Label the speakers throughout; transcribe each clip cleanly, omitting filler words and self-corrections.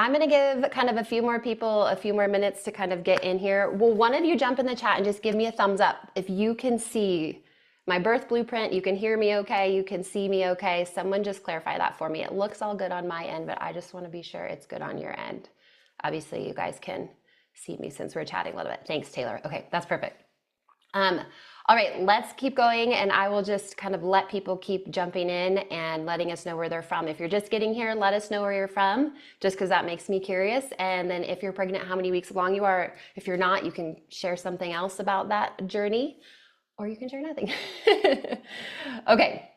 Speaker 1: I'm going to give kind of a few more people a few more minutes to kind of get in here. Will one of you jump in the chat and just give me a thumbs up if you can see my birth blueprint, you can hear me okay, you can see me okay. Someone just clarify that for me. It looks all good on my end, but I just want to be sure it's good on your end. Obviously, you guys can see me since we're chatting a little bit. Thanks, Taylor. Okay, that's perfect. All right, let's keep going, and I will just kind of let people keep jumping in and letting us know where they're from. If you're just getting here, let us know where you're from, just because that makes me curious. And then if you're pregnant, how many weeks along you are. If you're not, you can share something else about that journey, or you can share nothing. Okay,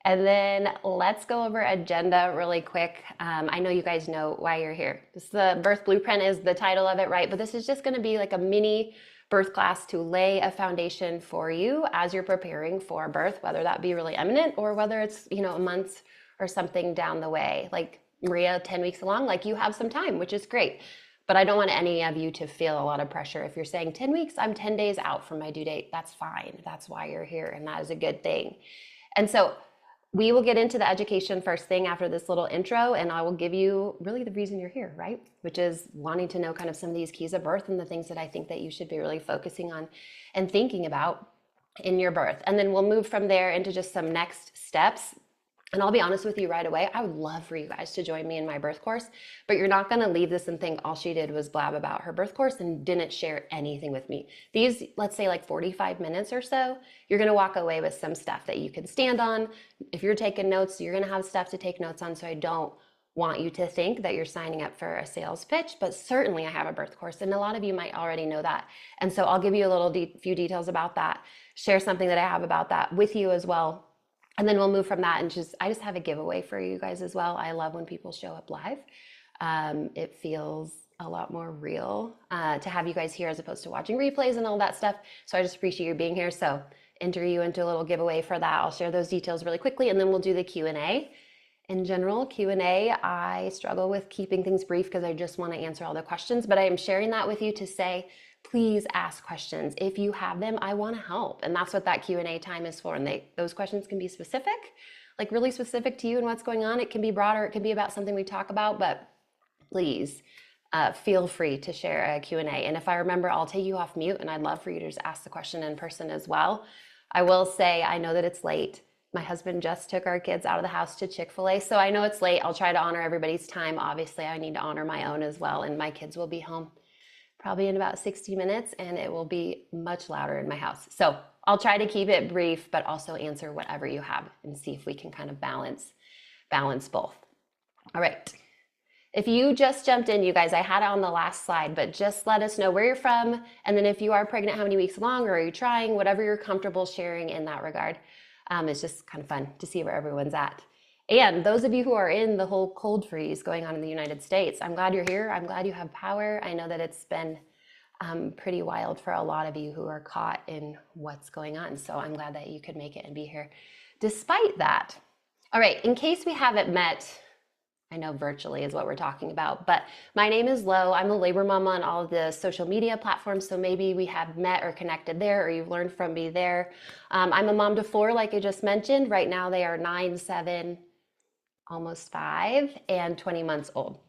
Speaker 1: and then let's go over agenda really quick. I know you guys know why you're here. The Birth Blueprint is the title of it, right? But this is just going to be like a mini birth class to lay a foundation for you as you're preparing for birth, whether that be really imminent or whether it's, a month or something down the way. Like Maria, 10 weeks along, like you have some time, which is great. But I don't want any of you to feel a lot of pressure. If you're saying 10 weeks, I'm 10 days out from my due date, that's fine. That's why you're here, and that is a good thing. And so we will get into the education first thing after this little intro, and I will give you really the reason you're here, right? Which is wanting to know kind of some of these keys of birth and the things that I think that you should be really focusing on and thinking about in your birth. And then we'll move from there into just some next steps. And I'll be honest with you right away, I would love for you guys to join me in my birth course, but you're not gonna leave this and think all she did was blab about her birth course and didn't share anything with me. These, let's say like 45 minutes or so, you're gonna walk away with some stuff that you can stand on. If you're taking notes, you're gonna have stuff to take notes on, so I don't want you to think that you're signing up for a sales pitch, but certainly I have a birth course, and a lot of you might already know that. And so I'll give you a little few details about that, share something that I have about that with you as well. And then we'll move from that, and I just have a giveaway for you guys as well. I love when people show up live. It feels a lot more real to have you guys here as opposed to watching replays and all that stuff. So I just appreciate you being here. So enter you into a little giveaway for that. I'll share those details really quickly, and then we'll do the Q&A. In general, Q&A, I struggle with keeping things brief because I just want to answer all the questions, but I am sharing that with you to say, please ask questions. If you have them, I want to help. And that's what that Q&A time is for. And those questions can be specific, like really specific to you and what's going on. It can be broader. It can be about something we talk about, but please feel free to share a Q&A. And if I remember, I'll take you off mute, and I'd love for you to just ask the question in person as well. I will say, I know that it's late. My husband just took our kids out of the house to Chick-fil-A, so I know it's late. I'll try to honor everybody's time. Obviously, I need to honor my own as well, and my kids will be home probably in about 60 minutes, and it will be much louder in my house. So I'll try to keep it brief, but also answer whatever you have and see if we can kind of balance both. All right. If you just jumped in, you guys, I had it on the last slide, but just let us know where you're from. And then if you are pregnant, how many weeks along, or are you trying, whatever you're comfortable sharing in that regard. It's just kind of fun to see where everyone's at. And those of you who are in the whole cold freeze going on in the United States, I'm glad you're here. I'm glad you have power. I know that it's been pretty wild for a lot of you who are caught in what's going on. So I'm glad that you could make it and be here despite that. All right, in case we haven't met, I know virtually is what we're talking about, but my name is Lo. I'm a labor mama on all of the social media platforms, so maybe we have met or connected there, or you've learned from me there. I'm a mom to 4, like I just mentioned. Right now they are 9, 7, almost 5, and 20 months old.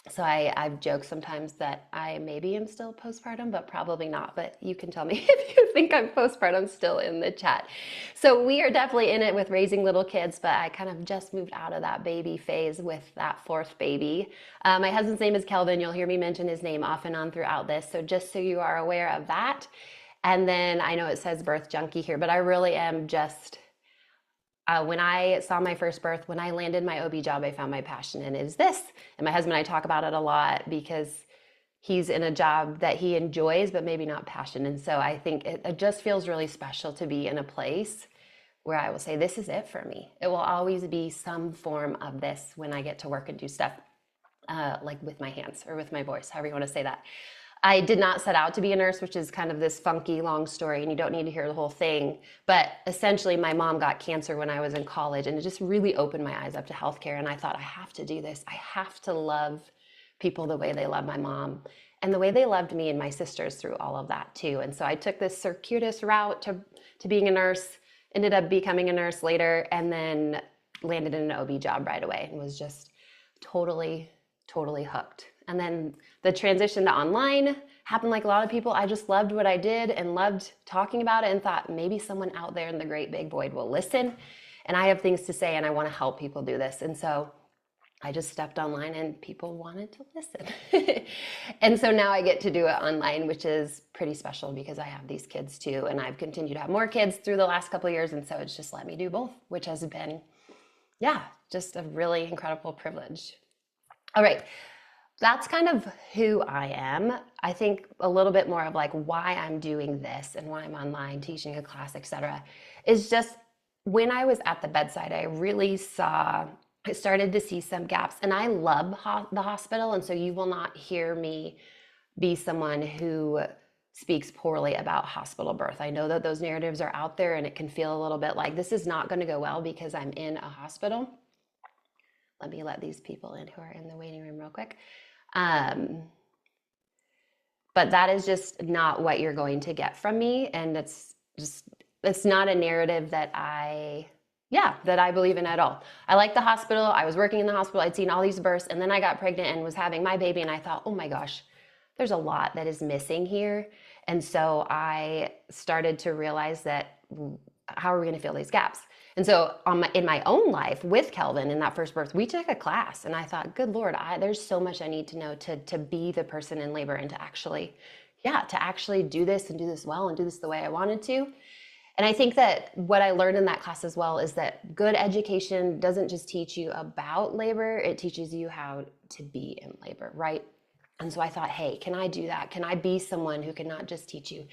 Speaker 1: So I've joked sometimes that I maybe am still postpartum, but probably not. But you can tell me if you think I'm postpartum still in the chat. So we are definitely in it with raising little kids, but I kind of just moved out of that baby phase with that 4th baby. My husband's name is Kelvin. You'll hear me mention his name off and on throughout this. So just so you are aware of that. And then I know it says birth junkie here, but I really am just... when I saw my first birth, when I landed my OB job, I found my passion, and it is this. And my husband and I talk about it a lot because he's in a job that he enjoys, but maybe not passion. And so I think it just feels really special to be in a place where I will say, this is it for me. It will always be some form of this when I get to work and do stuff like with my hands or with my voice, however you want to say that. I did not set out to be a nurse, which is kind of this funky, long story, and you don't need to hear the whole thing. But essentially, my mom got cancer when I was in college, and it just really opened my eyes up to healthcare. And I thought, I have to do this. I have to love people the way they love my mom and the way they loved me and my sisters through all of that, too. And so I took this circuitous route to being a nurse, ended up becoming a nurse later, and then landed in an OB job right away and was just totally hooked. And then the transition to online happened like a lot of people. I just loved what I did and loved talking about it and thought maybe someone out there in the great big void will listen. And I have things to say and I want to help people do this. And so I just stepped online and people wanted to listen. And so now I get to do it online, which is pretty special because I have these kids too. And I've continued to have more kids through the last couple of years. And so it's just let me do both, which has been, yeah, just a really incredible privilege. All right. That's kind of who I am. I think a little bit more of like why I'm doing this and why I'm online teaching a class, etc., is just when I was at the bedside, I started to see some gaps. And I love the hospital, and so you will not hear me be someone who speaks poorly about hospital birth. I know that those narratives are out there and it can feel a little bit like this is not going to go well because I'm in a hospital. Let me let these people in who are in the waiting room real quick. But that is just not what you're going to get from me. And it's not a narrative that I believe in at all. I like the hospital. I was working in the hospital. I'd seen all these births, and then I got pregnant and was having my baby. And I thought, oh my gosh, there's a lot that is missing here. And so I started to realize that how are we going to fill these gaps? And so in my own life with Kelvin in that first birth, we took a class and I thought, good Lord, there's so much I need to know to be the person in labor and to actually do this and do this well and do this the way I wanted to. And I think that what I learned in that class as well is that good education doesn't just teach you about labor, it teaches you how to be in labor, right? And so I thought, hey, can I do that? Can I be someone who can not just teach you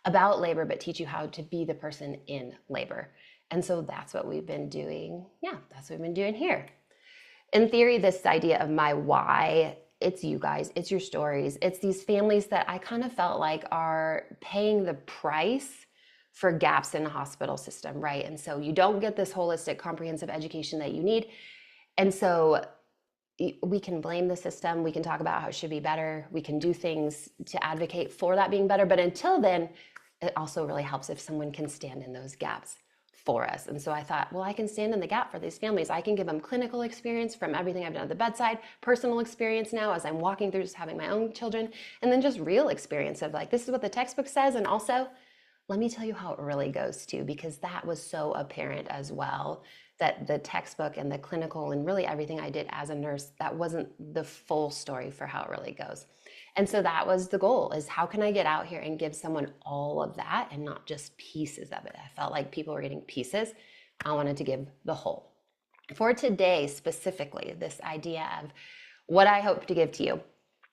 Speaker 1: about labor, but teach you how to be the person in labor? And so that's what we've been doing. Yeah, that's what we've been doing here. In theory, this idea of my why, it's you guys, it's your stories, it's these families that I kind of felt like are paying the price for gaps in the hospital system, right? And so you don't get this holistic, comprehensive education that you need. And so we can blame the system. We can talk about how it should be better. We can do things to advocate for that being better. But until then, it also really helps if someone can stand in those gaps for us. And so I thought, well, I can stand in the gap for these families. I can give them clinical experience from everything I've done at the bedside, personal experience now as I'm walking through just having my own children, and then just real experience of like, this is what the textbook says. And also, let me tell you how it really goes too, because that was so apparent as well, that the textbook and the clinical and really everything I did as a nurse, that wasn't the full story for how it really goes. And so that was the goal, is how can I get out here and give someone all of that and not just pieces of it? I felt like people were getting pieces. I wanted to give the whole. For today specifically, this idea of what I hope to give to you.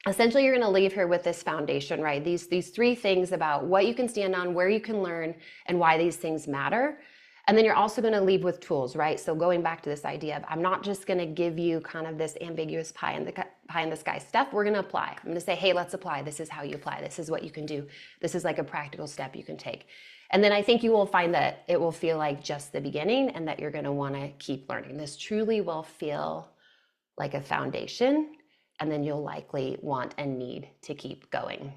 Speaker 1: Essentially, you're going to leave here with this foundation, right? These three things about what you can stand on, where you can learn, and why these things matter. And then you're also going to leave with tools, right? So going back to this idea of I'm not just going to give you kind of this ambiguous pie in the sky stuff. We're going to apply. I'm going to say, hey, let's apply. This is how you apply. This is what you can do. This is like a practical step you can take. And then I think you will find that it will feel like just the beginning and that you're going to want to keep learning. This truly will feel like a foundation, and then you'll likely want and need to keep going.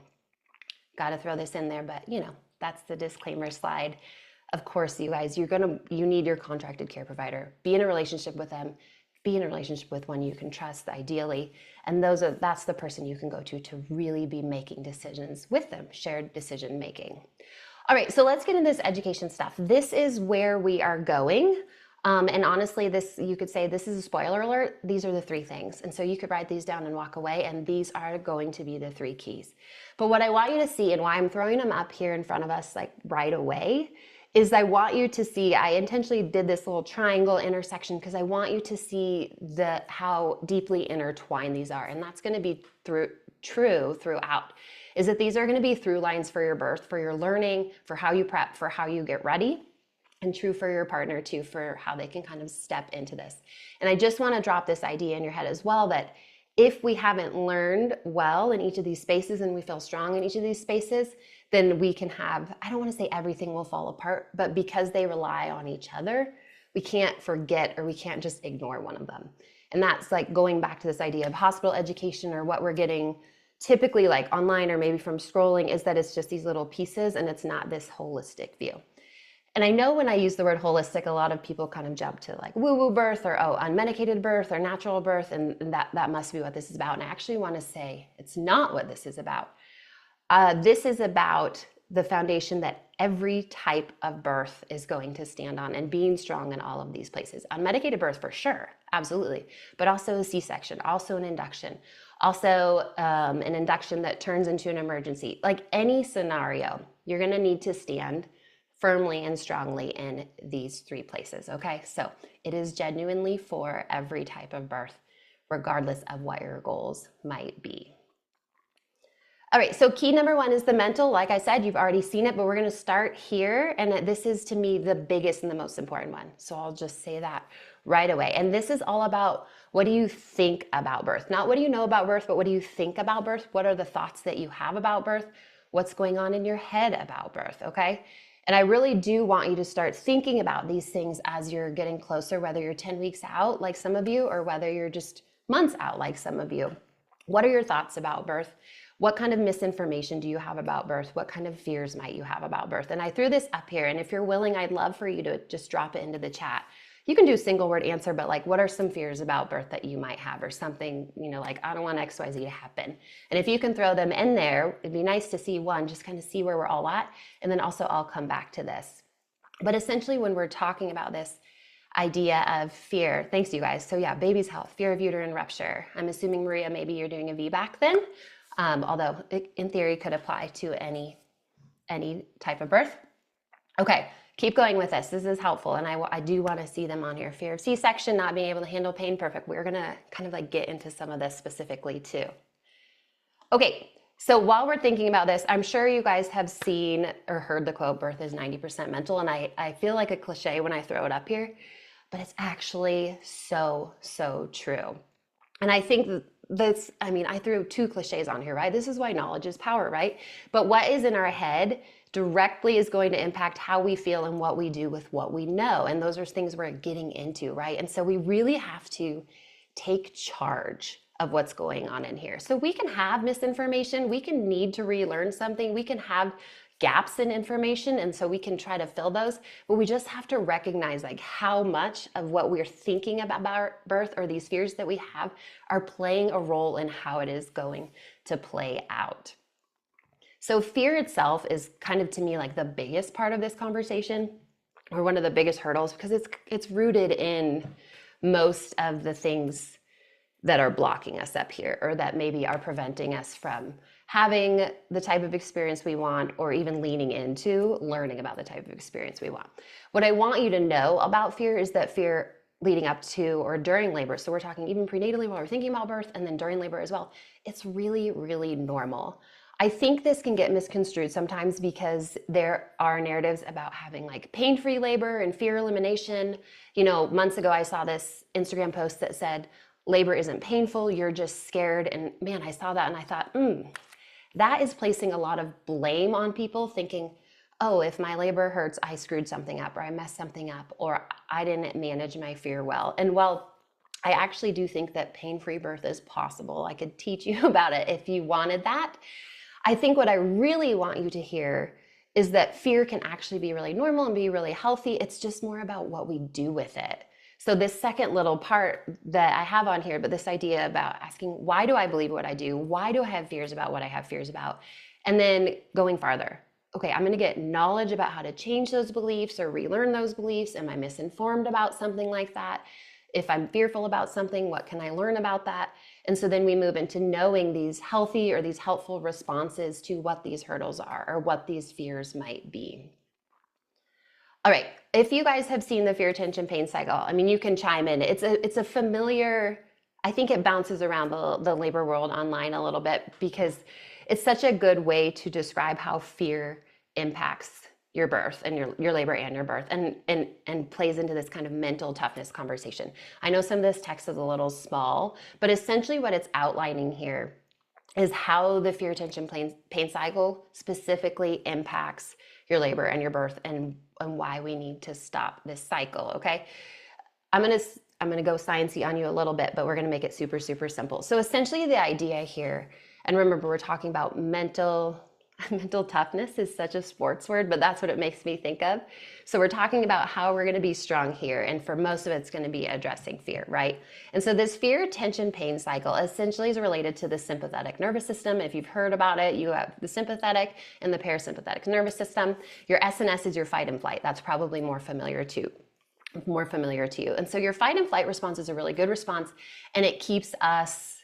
Speaker 1: Got to throw this in there, but that's the disclaimer slide. Of course, you guys, you need your contracted care provider. Be in a relationship with them. Be in a relationship with one you can trust, ideally. And that's the person you can go to really be making decisions with them, shared decision making. All right, so let's get into this education stuff. This is where we are going. And honestly, you could say this is a spoiler alert. These are the three things. And so you could write these down and walk away, and these are going to be the three keys. But what I want you to see, and why I'm throwing them up here in front of us like right away, is I want you to see, I intentionally did this little triangle intersection because I want you to see how deeply intertwined these are. And that's going to be true throughout, is that these are going to be through lines for your birth, for your learning, for how you prep, for how you get ready, and true for your partner too, for how they can kind of step into this. And I just want to drop this idea in your head as well, that if we haven't learned well in each of these spaces and we feel strong in each of these spaces, then we can have, I don't want to say everything will fall apart, but because they rely on each other, we can't forget or we can't just ignore one of them. And that's like going back to this idea of hospital education, or what we're getting typically like online or maybe from scrolling, is that it's just these little pieces and it's not this holistic view. And I know when I use the word holistic, a lot of people kind of jump to like woo-woo birth or, oh, unmedicated birth or natural birth, and that must be what this is about. And I actually want to say it's not what this is about. This is about the foundation that every type of birth is going to stand on and being strong in all of these places. Unmedicated birth for sure, absolutely, but also a C-section, also an induction, also an induction that turns into an emergency. Like any scenario, you're gonna need to stand firmly and strongly in these three places, okay? So it is genuinely for every type of birth, regardless of what your goals might be. All right, so key number one is the mental. Like I said, you've already seen it, but we're gonna start here. And this is, to me, the biggest and the most important one. So I'll just say that right away. And this is all about, what do you think about birth? Not what do you know about birth, but what do you think about birth? What are the thoughts that you have about birth? What's going on in your head about birth, okay? And I really do want you to start thinking about these things as you're getting closer, whether you're 10 weeks out, like some of you, or whether you're just months out, like some of you. What are your thoughts about birth? What kind of misinformation do you have about birth? What kind of fears might you have about birth? And I threw this up here, and if you're willing, I'd love for you to just drop it into the chat. You can do a single word answer, but like, what are some fears about birth that you might have, or something, you know, like, I don't want XYZ to happen. And if you can throw them in there, it'd be nice to see one, just kind of see where we're all at. And then also I'll come back to this. But essentially when we're talking about this idea of fear, thanks you guys. So yeah, baby's health, fear of uterine rupture. I'm assuming, Maria, maybe you're doing a VBAC then. Although it, in theory, could apply to any type of birth. Okay, keep going with this. This is helpful, and I do want to see them on here. Fear of C-section, not being able to handle pain, perfect. We're gonna kind of like get into some of this specifically too. Okay, so while we're thinking about this, I'm sure you guys have seen or heard the quote, birth is 90% mental, and I feel like a cliche when I throw it up here, but it's actually so true. And I think this, I mean, I threw two cliches on here, right? This is why knowledge is power, right? But what is in our head directly is going to impact how we feel and what we do with what we know. And those are things we're getting into, right? And so we really have to take charge of what's going on in here. So we can have misinformation, we can need to relearn something, we can have gaps in information, and so we can try to fill those, but we just have to recognize like how much of what we're thinking about birth or these fears that we have are playing a role in how it is going to play out. So fear itself is kind of, to me, like the biggest part of this conversation, or one of the biggest hurdles, because it's rooted in most of the things that are blocking us up here, or that maybe are preventing us from having the type of experience we want, or even leaning into learning about the type of experience we want. What I want you to know about fear is that fear leading up to or during labor, so we're talking even prenatally while we're thinking about birth, and then during labor as well, it's really normal. I think this can get misconstrued sometimes because there are narratives about having like pain-free labor and fear elimination. You know, months ago I saw this Instagram post that said, labor isn't painful, you're just scared. And man, I saw that and I thought, that is placing a lot of blame on people, thinking, oh, if my labor hurts, I screwed something up, or I messed something up, or I didn't manage my fear well. And while I actually do think that pain-free birth is possible, I could teach you about it if you wanted that. I think what I really want you to hear is that fear can actually be really normal and be really healthy. It's just more about what we do with it. So this second little part that I have on here, but this idea about asking, why do I believe what I do? Why do I have fears about what I have fears about? And then going farther. Okay, I'm gonna get knowledge about how to change those beliefs or relearn those beliefs. Am I misinformed about something like that? If I'm fearful about something, what can I learn about that? And so then we move into knowing these healthy or these helpful responses to what these hurdles are or what these fears might be. All right, if you guys have seen the fear, tension, pain cycle, I mean, you can chime in. It's a familiar, I think it bounces around the labor world online a little bit because it's such a good way to describe how fear impacts your birth and your labor and your birth, and plays into this kind of mental toughness conversation. I know some of this text is a little small, but essentially what it's outlining here is how the fear, tension, pain cycle specifically impacts your labor and your birth, and why we need to stop this cycle. Okay, I'm gonna go sciencey on you a little bit, but we're gonna make it super simple. So essentially the idea here, and remember we're talking about mental, Mental toughness is such a sports word, but that's what it makes me think of. So we're talking about how we're going to be strong here, and for most of it's going to be addressing fear, right? And so this fear, tension, pain cycle essentially is related to the sympathetic nervous system. If you've heard about it, you have the sympathetic and the parasympathetic nervous system. Your SNS is your fight and flight. That's probably more familiar to you. And so your fight and flight response is a really good response, and it keeps us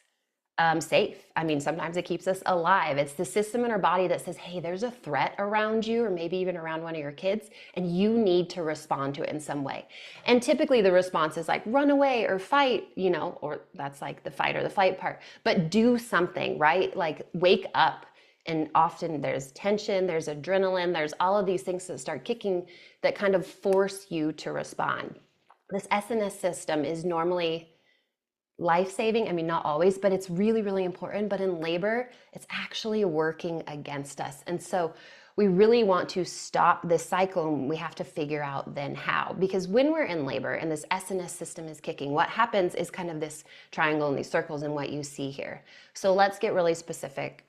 Speaker 1: safe. I mean, sometimes it keeps us alive. It's the system in our body that says, hey, there's a threat around you, or maybe even around one of your kids, and you need to respond to it in some way. And typically the response is like run away or fight, or that's like the fight or the flight part, but do something, right? Like wake up. And often there's tension, there's adrenaline, there's all of these things that start kicking that kind of force you to respond. This SNS system is normally life-saving. I mean, not always, but it's really, really important. But in labor, it's actually working against us. And so we really want to stop this cycle, and we have to figure out then how. Because when we're in labor and this SNS system is kicking, what happens is kind of this triangle and these circles and what you see here. So let's get really specific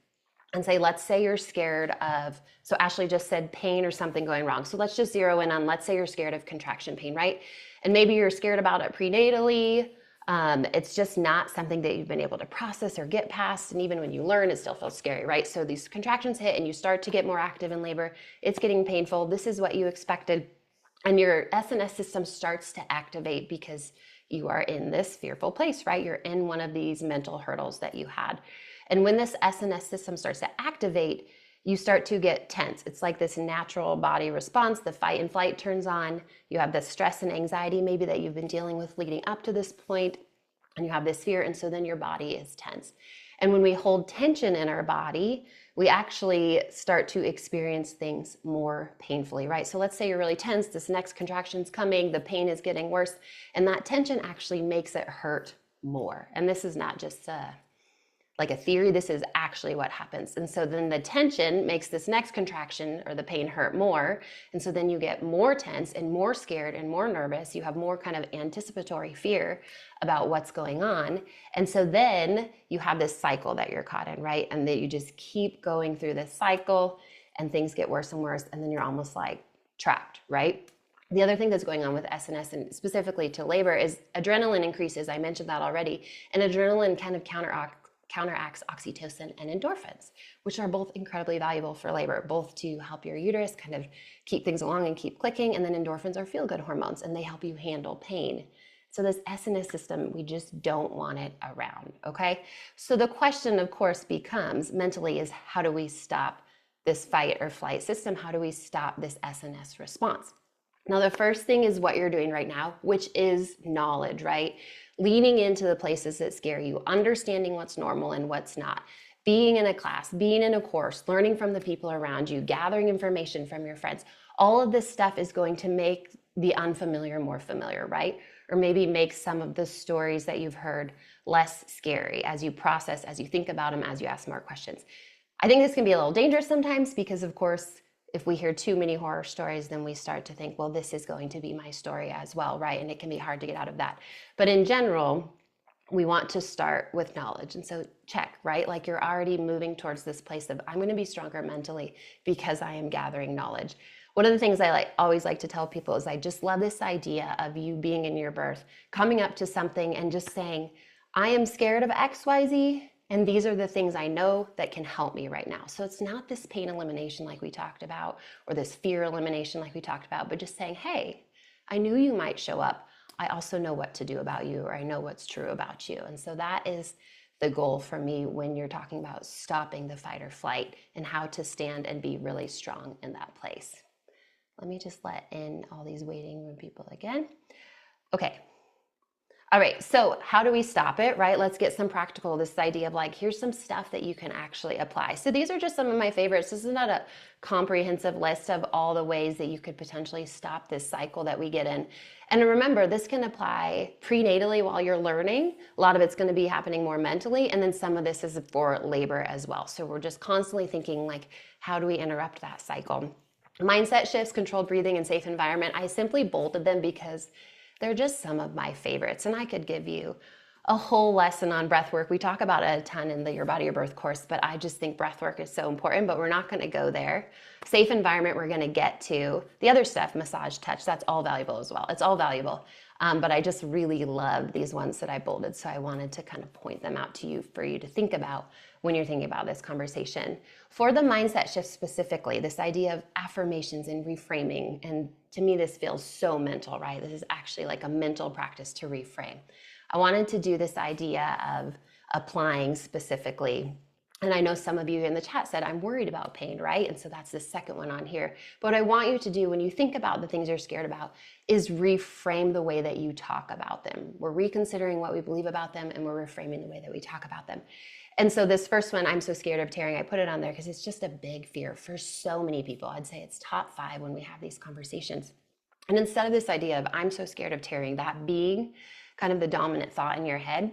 Speaker 1: and say, let's say you're scared of, so Ashley just said pain or something going wrong. So let's just zero in on, let's say you're scared of contraction pain, right? And maybe you're scared about it prenatally. It's just not something that you've been able to process or get past. And even when you learn, it still feels scary, right? So these contractions hit and you start to get more active in labor. It's getting painful. This is what you expected. And your SNS system starts to activate because you are in this fearful place, right? You're in one of these mental hurdles that you had. And when this SNS system starts to activate, you start to get tense. It's like this natural body response. The fight and flight turns on. You have the stress and anxiety maybe that you've been dealing with leading up to this point, and you have this fear, and so then your body is tense. And when we hold tension in our body, we actually start to experience things more painfully, right? So let's say you're really tense, this next contraction's coming, the pain is getting worse, and that tension actually makes it hurt more. And this is not just like a theory, this is actually what happens. And so then the tension makes this next contraction or the pain hurt more. And so then you get more tense and more scared and more nervous. You have more kind of anticipatory fear about what's going on. And so then you have this cycle that you're caught in, right? And that you just keep going through this cycle and things get worse and worse. And then you're almost like trapped, right? The other thing that's going on with SNS and specifically to labor is adrenaline increases. I mentioned that already. And adrenaline kind of counteracts oxytocin and endorphins, which are both incredibly valuable for labor, both to help your uterus kind of keep things along and keep clicking. And then endorphins are feel-good hormones, and they help you handle pain. So this SNS system, we just don't want it around, okay? So the question, of course, becomes mentally is how do we stop this fight or flight system? How do we stop this SNS response? Now, the first thing is what you're doing right now, which is knowledge, right? Leaning into the places that scare you, understanding what's normal and what's not, being in a class, being in a course, learning from the people around you, gathering information from your friends. All of this stuff is going to make the unfamiliar more familiar, right? Or maybe make some of the stories that you've heard less scary as you process, as you think about them, as you ask more questions. I think this can be a little dangerous sometimes because, of course, if we hear too many horror stories, then we start to think, well, this is going to be my story as well, right? And it can be hard to get out of that. But in general, we want to start with knowledge. And so check, right? Like you're already moving towards this place of, I'm going to be stronger mentally because I am gathering knowledge. One of the things I always like to tell people is I just love this idea of you being in your birth, coming up to something and just saying, I am scared of XYZ. And these are the things I know that can help me right now. So it's not this pain elimination like we talked about, or this fear elimination like we talked about, but just saying, hey, I knew you might show up. I also know what to do about you, or I know what's true about you. And so that is the goal for me when you're talking about stopping the fight or flight and how to stand and be really strong in that place. Let me just let in all these waiting room people again. Okay. All right, so how do we stop it, right? Let's get some practical, this idea of like, here's some stuff that you can actually apply. So these are just some of my favorites. This is not a comprehensive list of all the ways that you could potentially stop this cycle that we get in. And remember, this can apply prenatally while you're learning. A lot of it's going to be happening more mentally. And then some of this is for labor as well. So we're just constantly thinking like, how do we interrupt that cycle? Mindset shifts, controlled breathing, and safe environment. I simply bolded them because they're just some of my favorites. And I could give you a whole lesson on breath work. We talk about it a ton in the Your Body, Your Birth course, but I just think breath work is so important, but we're not going to go there. Safe environment, we're going to get to. The other stuff, massage, touch, that's all valuable as well. It's all valuable. But I just really love these ones that I bolded, so I wanted to kind of point them out to you for you to think about when you're thinking about this conversation. For the mindset shift specifically, this idea of affirmations and reframing, and to me this feels so mental, right? This is actually like a mental practice to reframe. I wanted to do this idea of applying specifically. And I know some of you in the chat said, I'm worried about pain, right? And so that's the second one on here. But what I want you to do when you think about the things you're scared about is reframe the way that you talk about them. We're reconsidering what we believe about them, and we're reframing the way that we talk about them. And so this first one, I'm so scared of tearing, I put it on there because it's just a big fear for so many people. I'd say it's top 5 when we have these conversations. And instead of this idea of I'm so scared of tearing, that being kind of the dominant thought in your head,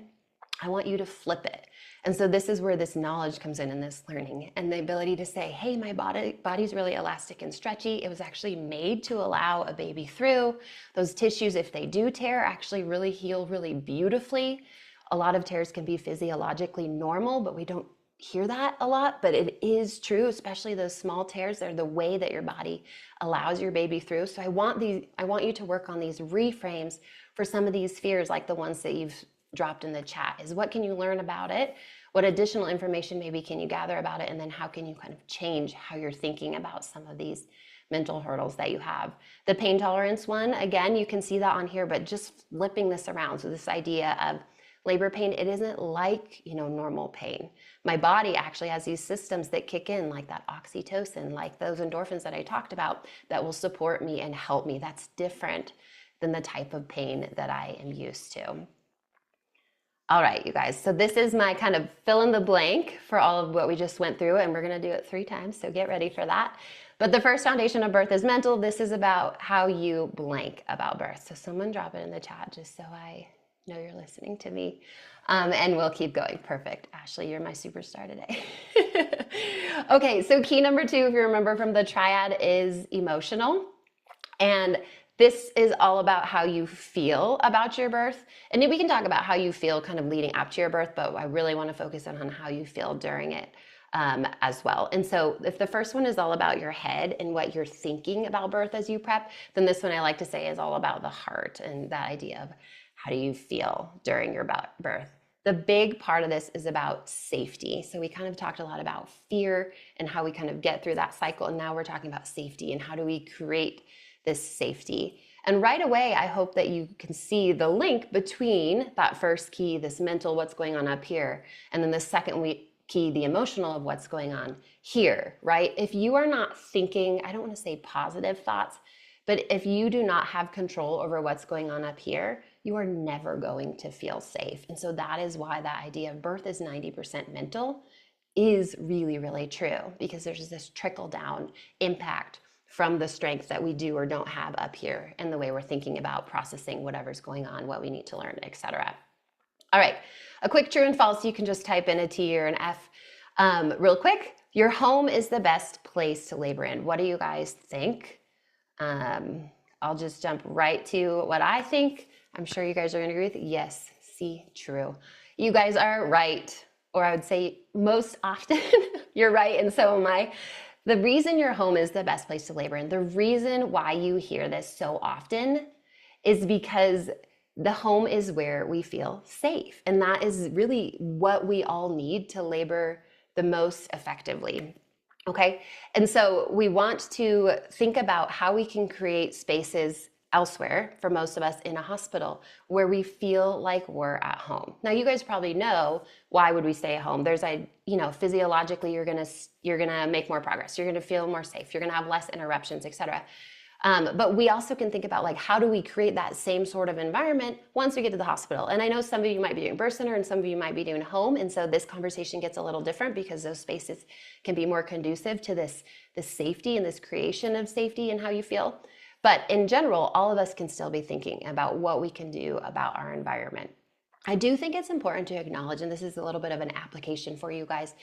Speaker 1: I want you to flip it. And so this is where this knowledge comes in and this learning and the ability to say, hey, my body's really elastic and stretchy. It was actually made to allow a baby through. Those tissues, if they do tear, actually really heal really beautifully. A lot of tears can be physiologically normal, but we don't hear that a lot, but it is true, especially those small tears. They're the way that your body allows your baby through. So I want you to work on these reframes for some of these fears, like the ones that you've dropped in the chat. Is what can you learn about it? What additional information maybe can you gather about it? And then how can you kind of change how you're thinking about some of these mental hurdles that you have? The pain tolerance one, again, you can see that on here, but just flipping this around. So this idea of labor pain, it isn't like, normal pain. My body actually has these systems that kick in, like that oxytocin, like those endorphins that I talked about, that will support me and help me. That's different than the type of pain that I am used to. All right, you guys, so this is my kind of fill in the blank for all of what we just went through, and we're gonna do it 3 times, so get ready for that. But the first foundation of birth is mental. This is about how you blank about birth. So someone drop it in the chat just so I know you're listening to me. And we'll keep going. Perfect. Ashley, you're my superstar today. Okay, so key number 2, if you remember from the triad, is emotional. And this is all about how you feel about your birth. And we can talk about how you feel kind of leading up to your birth, but I really want to focus on how you feel during it as well. And so if the first one is all about your head and what you're thinking about birth as you prep, then this one I like to say is all about the heart and that idea of how do you feel during your birth. The big part of this is about safety. So we kind of talked a lot about fear and how we kind of get through that cycle. And now we're talking about safety and how do we create this safety. And right away, I hope that you can see the link between that first key, this mental, what's going on up here, and then the second key, the emotional of what's going on here, right? If you are not thinking, I don't want to say positive thoughts, but if you do not have control over what's going on up here, you are never going to feel safe. And so that is why that idea of birth is 90% mental is really, really true, because there's this trickle down impact from the strength that we do or don't have up here and the way we're thinking about processing whatever's going on, what we need to learn, etc. All right, a quick true and false. You can just type in a T or an F real quick. Your home is the best place to labor in. What do you guys think? I'll just jump right to what I think. I'm sure you guys are gonna agree with it. Yes, see, true. You guys are right, or I would say most often you're right, and so am I. The reason your home is the best place to labor in, the reason why you hear this so often is because the home is where we feel safe. And that is really what we all need to labor the most effectively. Okay. And so we want to think about how we can create spaces elsewhere, for most of us in a hospital, where we feel like we're at home. Now, you guys probably know, why would we stay at home? There's physiologically, you're gonna make more progress. You're gonna feel more safe. You're gonna have less interruptions, etc. But we also can think about, like, how do we create that same sort of environment once we get to the hospital? And I know some of you might be doing birth center and some of you might be doing home. And so this conversation gets a little different because those spaces can be more conducive to this safety and this creation of safety and how you feel. But in general, all of us can still be thinking about what we can do about our environment. I do think it's important to acknowledge, and this is a little bit of an application for you guys,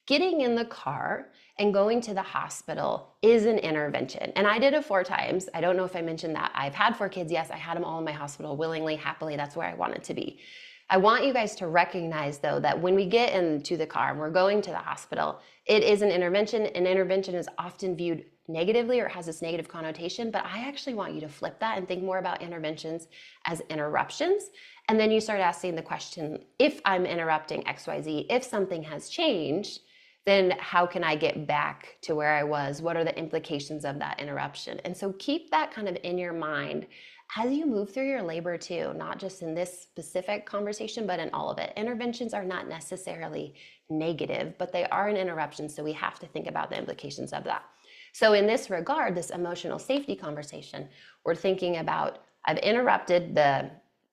Speaker 1: getting in the car and going to the hospital is an intervention. And I did it 4 times. I don't know if I mentioned that. I've had 4 kids. Yes, I had them all in my hospital willingly, happily. That's where I wanted to be. I want you guys to recognize, though, that when we get into the car and we're going to the hospital, it is an intervention. An intervention is often viewed negatively or has this negative connotation, but I actually want you to flip that and think more about interventions as interruptions. And then you start asking the question, if I'm interrupting XYZ, if something has changed, then how can I get back to where I was? What are the implications of that interruption? And so keep that kind of in your mind as you move through your labor too, not just in this specific conversation, but in all of it. Interventions are not necessarily negative, but they are an interruption, so we have to think about the implications of that. So in this regard, this emotional safety conversation, we're thinking about, I've interrupted the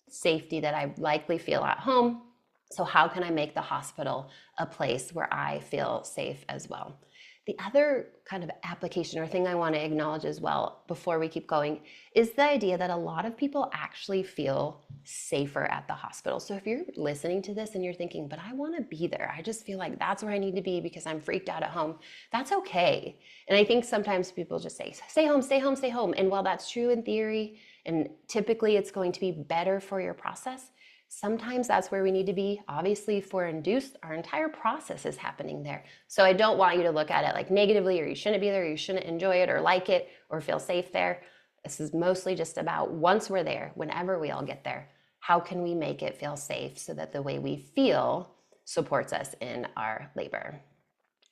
Speaker 1: safety that I likely feel at home, so how can I make the hospital a place where I feel safe as well? The other kind of application or thing I want to acknowledge as well before we keep going is the idea that a lot of people actually feel safer at the hospital. So if you're listening to this and you're thinking, but I want to be there, I just feel like that's where I need to be because I'm freaked out at home, that's okay. And I think sometimes people just say, stay home, stay home, stay home. And while that's true in theory, and typically it's going to be better for your process, sometimes that's where we need to be. Obviously, for induced, our entire process is happening there. So I don't want you to look at it like negatively, or you shouldn't be there, or you shouldn't enjoy it, or like it, or feel safe there. This is mostly just about once we're there, whenever we all get there, how can we make it feel safe so that the way we feel supports us in our labor?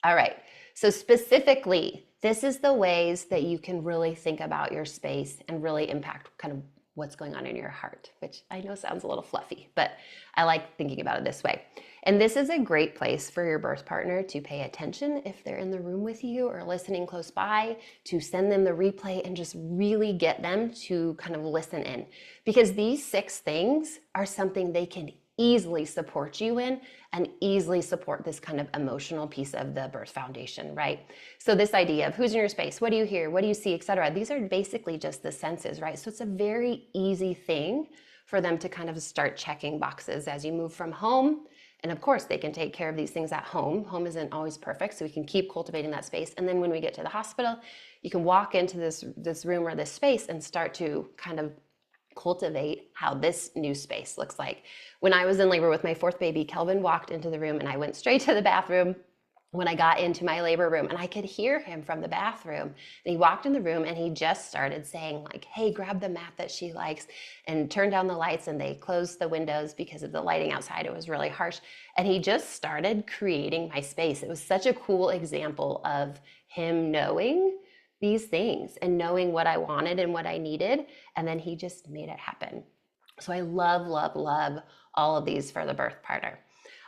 Speaker 1: All right, so specifically, this is the ways that you can really think about your space and really impact kind of what's going on in your heart, which I know sounds a little fluffy, but I like thinking about it this way. And this is a great place for your birth partner to pay attention if they're in the room with you or listening close by, to send them the replay and just really get them to kind of listen in. Because these 6 things are something they can easily support you in and easily support this kind of emotional piece of the birth foundation, right? So this idea of who's in your space, what do you hear, what do you see, etc. These are basically just the senses, right? So it's a very easy thing for them to kind of start checking boxes as you move from home. And of course, they can take care of these things at home. Home isn't always perfect, so we can keep cultivating that space. And then when we get to the hospital, you can walk into this room or this space and start to kind of cultivate how this new space looks like. When I was in labor with my 4th baby, Kelvin walked into the room and I went straight to the bathroom when I got into my labor room, and I could hear him from the bathroom. And he walked in the room and he just started saying like, hey, grab the mat that she likes, and turn down the lights, and they closed the windows because of the lighting outside. It was really harsh. And he just started creating my space. It was such a cool example of him knowing these things and knowing what I wanted and what I needed. And then he just made it happen. So I love, love, love all of these for the birth partner.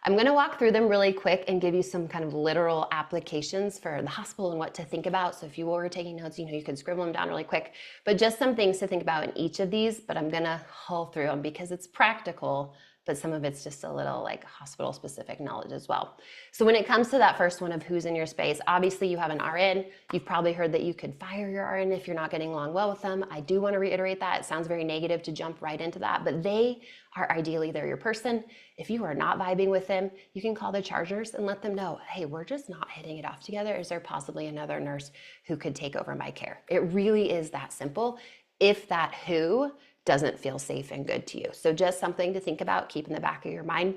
Speaker 1: I'm going to walk through them really quick and give you some kind of literal applications for the hospital and what to think about. So if you were taking notes, you can scribble them down really quick, but just some things to think about in each of these. But I'm going to haul through them because it's practical, but some of it's just a little like hospital specific knowledge as well. So when it comes to that first one of who's in your space, obviously you have an RN. You've probably heard that you could fire your RN if you're not getting along well with them. I do want to reiterate that. It sounds very negative to jump right into that, but they are ideally, they're your person. If you are not vibing with them, you can call the charge nurse and let them know, hey, we're just not hitting it off together. Is there possibly another nurse who could take over my care? It really is that simple if that who doesn't feel safe and good to you. So just something to think about, keep in the back of your mind.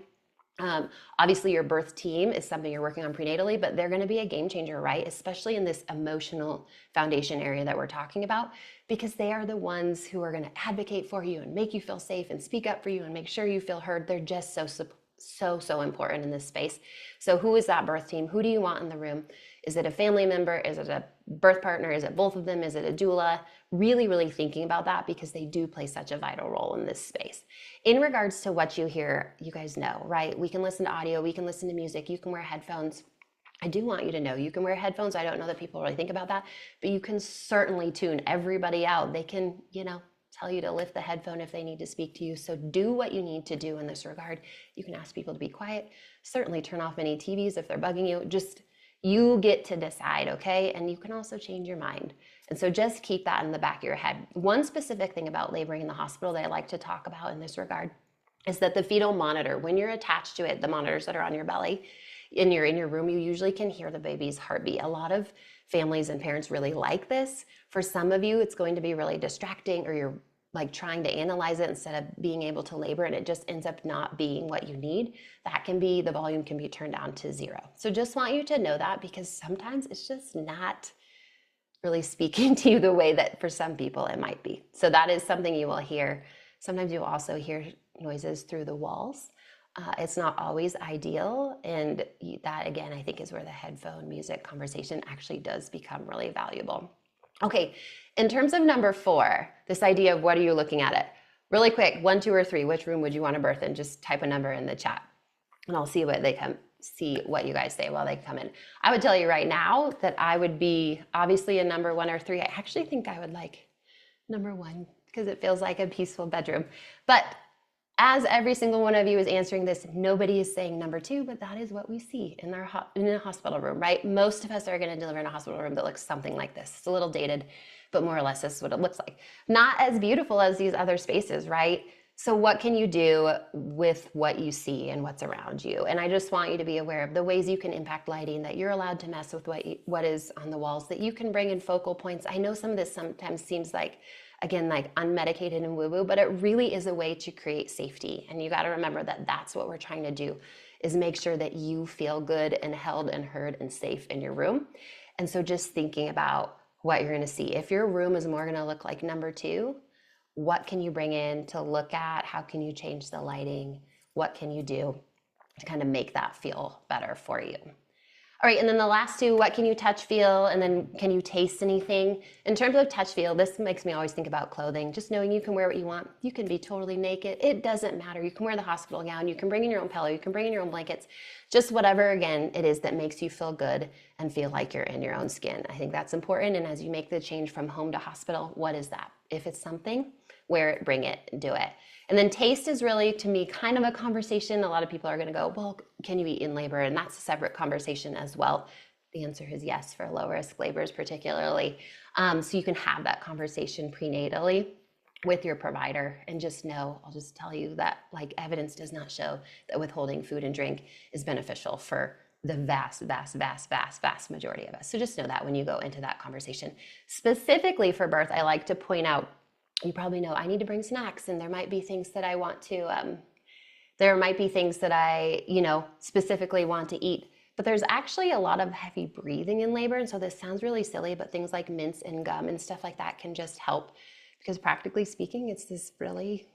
Speaker 1: Obviously your birth team is something you're working on prenatally, but they're going to be a game changer, right? Especially in this emotional foundation area that we're talking about, because they are the ones who are going to advocate for you and make you feel safe and speak up for you and make sure you feel heard. They're just so important in this space. So who is that birth team? Who do you want in the room? Is it a family member? Is it a birth partner? Is it both of them? Is it a doula? Really, really thinking about that because they do play such a vital role in this space. In regards to what you hear, you guys know, right? We can listen to audio, we can listen to music, you can wear headphones. I do want you to know you can wear headphones. I don't know that people really think about that, but you can certainly tune everybody out. They can, tell you to lift the headphone if they need to speak to you. So do what you need to do in this regard. You can ask people to be quiet. Certainly turn off any TVs if they're bugging you. Just you get to decide, okay? And you can also change your mind. And so just keep that in the back of your head. One specific thing about laboring in the hospital that I like to talk about in this regard is that the fetal monitor, when you're attached to it, the monitors that are on your belly, and you're in your room, you usually can hear the baby's heartbeat. A lot of families and parents really like this. For some of you, it's going to be really distracting, or you're like trying to analyze it instead of being able to labor, and it just ends up not being what you need, that can be, the volume can be turned down to 0. So just want you to know that, because sometimes it's just not really speaking to you the way that for some people it might be. So that is something you will hear. Sometimes you'll also hear noises through the walls. It's not always ideal, and that again, I think, is where the headphone music conversation actually does become really valuable. Okay, in terms of number 4, this idea of what are you looking at it? Really quick, 1, 2, or 3, which room would you want to birth in? Just type a number in the chat, and I'll see what you guys say while they come in. I would tell you right now that I would be obviously a number 1 or 3. I actually think I would like number 1 because it feels like a peaceful bedroom. But as every single one of you is answering this, nobody is saying number 2, but that is what we see in a hospital room, right? Most of us are going to deliver in a hospital room that looks something like this. It's a little dated, but more or less this is what it looks like. Not as beautiful as these other spaces, right? So what can you do with what you see and what's around you? And I just want you to be aware of the ways you can impact lighting, that you're allowed to mess with what is on the walls, that you can bring in focal points. I know some of this sometimes seems like, again, like unmedicated and woo-woo, but it really is a way to create safety. And you got to remember that that's what we're trying to do, is make sure that you feel good and held and heard and safe in your room. And so just thinking about what you're going to see. If your room is more going to look like number 2, what can you bring in to look at? How can you change the lighting? What can you do to kind of make that feel better for you? All right, and then the last 2, what can you touch, feel, and then can you taste anything? In terms of touch, feel, this makes me always think about clothing, just knowing you can wear what you want. You can be totally naked. It doesn't matter. You can wear the hospital gown. You can bring in your own pillow. You can bring in your own blankets. Just whatever, again, it is that makes you feel good and feel like you're in your own skin. I think that's important, and as you make the change from home to hospital, what is that? If it's something, wear it, bring it, do it. And then taste is really, to me, kind of a conversation. A lot of people are going to go, well, can you eat in labor? And that's a separate conversation as well. The answer is yes for low risk labors particularly. So you can have that conversation prenatally with your provider, and just know, I'll just tell you that like evidence does not show that withholding food and drink is beneficial for the vast majority of us. So just know that when you go into that conversation. Specifically for birth, I like to point out, you probably know I need to bring snacks, and there might be things that I want to, there might be things that I, specifically want to eat, but there's actually a lot of heavy breathing in labor. And so this sounds really silly, but things like mints and gum and stuff like that can just help, because practically speaking, it's this really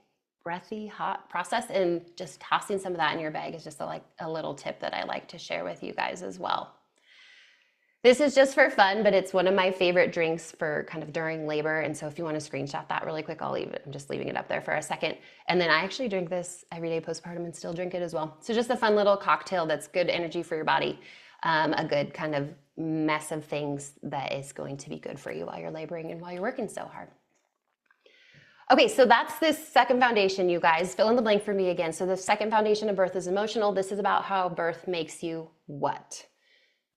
Speaker 1: breathy, hot process, and just tossing some of that in your bag is just a little tip that I like to share with you guys as well. This is just for fun, but it's one of my favorite drinks for kind of during labor. And so if you want to screenshot that really quick, I'll leave it. I'm just leaving it up there for a second. And then I actually drink this every day postpartum and still drink it as well. So just a fun little cocktail that's good energy for your body. A good kind of mess of things that is going to be good for you while you're laboring and while you're working so hard. Okay, so that's this second foundation, you guys. Fill in the blank for me again. So the second foundation of birth is emotional. This is about how birth makes you what?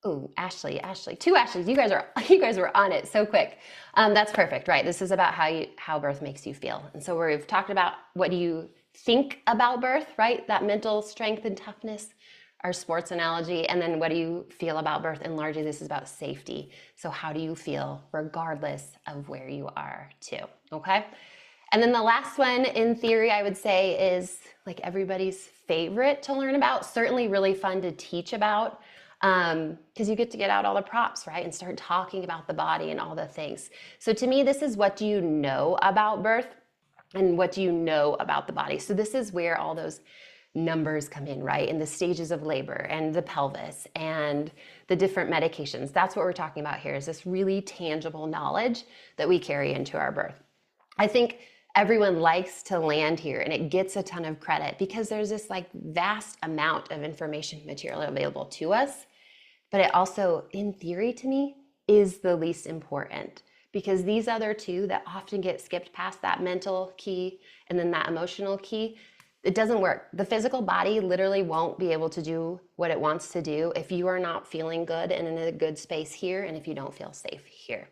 Speaker 1: Ooh, Ashley, 2 Ashleys. You guys were on it so quick. That's perfect, right? This is about how birth makes you feel. And so we've talked about what do you think about birth, right? That mental strength and toughness, our sports analogy. And then what do you feel about birth? And largely this is about safety. So how do you feel regardless of where you are too, okay? And then the last one, in theory, I would say is like everybody's favorite to learn about, certainly really fun to teach about, because you get to get out all the props, right? And start talking about the body and all the things. So to me, this is what do you know about birth and what do you know about the body? So this is where all those numbers come in, right? And the stages of labor and the pelvis and the different medications. That's what we're talking about here, is this really tangible knowledge that we carry into our birth. I think everyone likes to land here, and it gets a ton of credit because there's this like vast amount of information material available to us. But it also, in theory to me, is the least important, because these other 2 that often get skipped past, that mental key and then that emotional key, it doesn't work. The physical body literally won't be able to do what it wants to do if you are not feeling good and in a good space here, and if you don't feel safe here.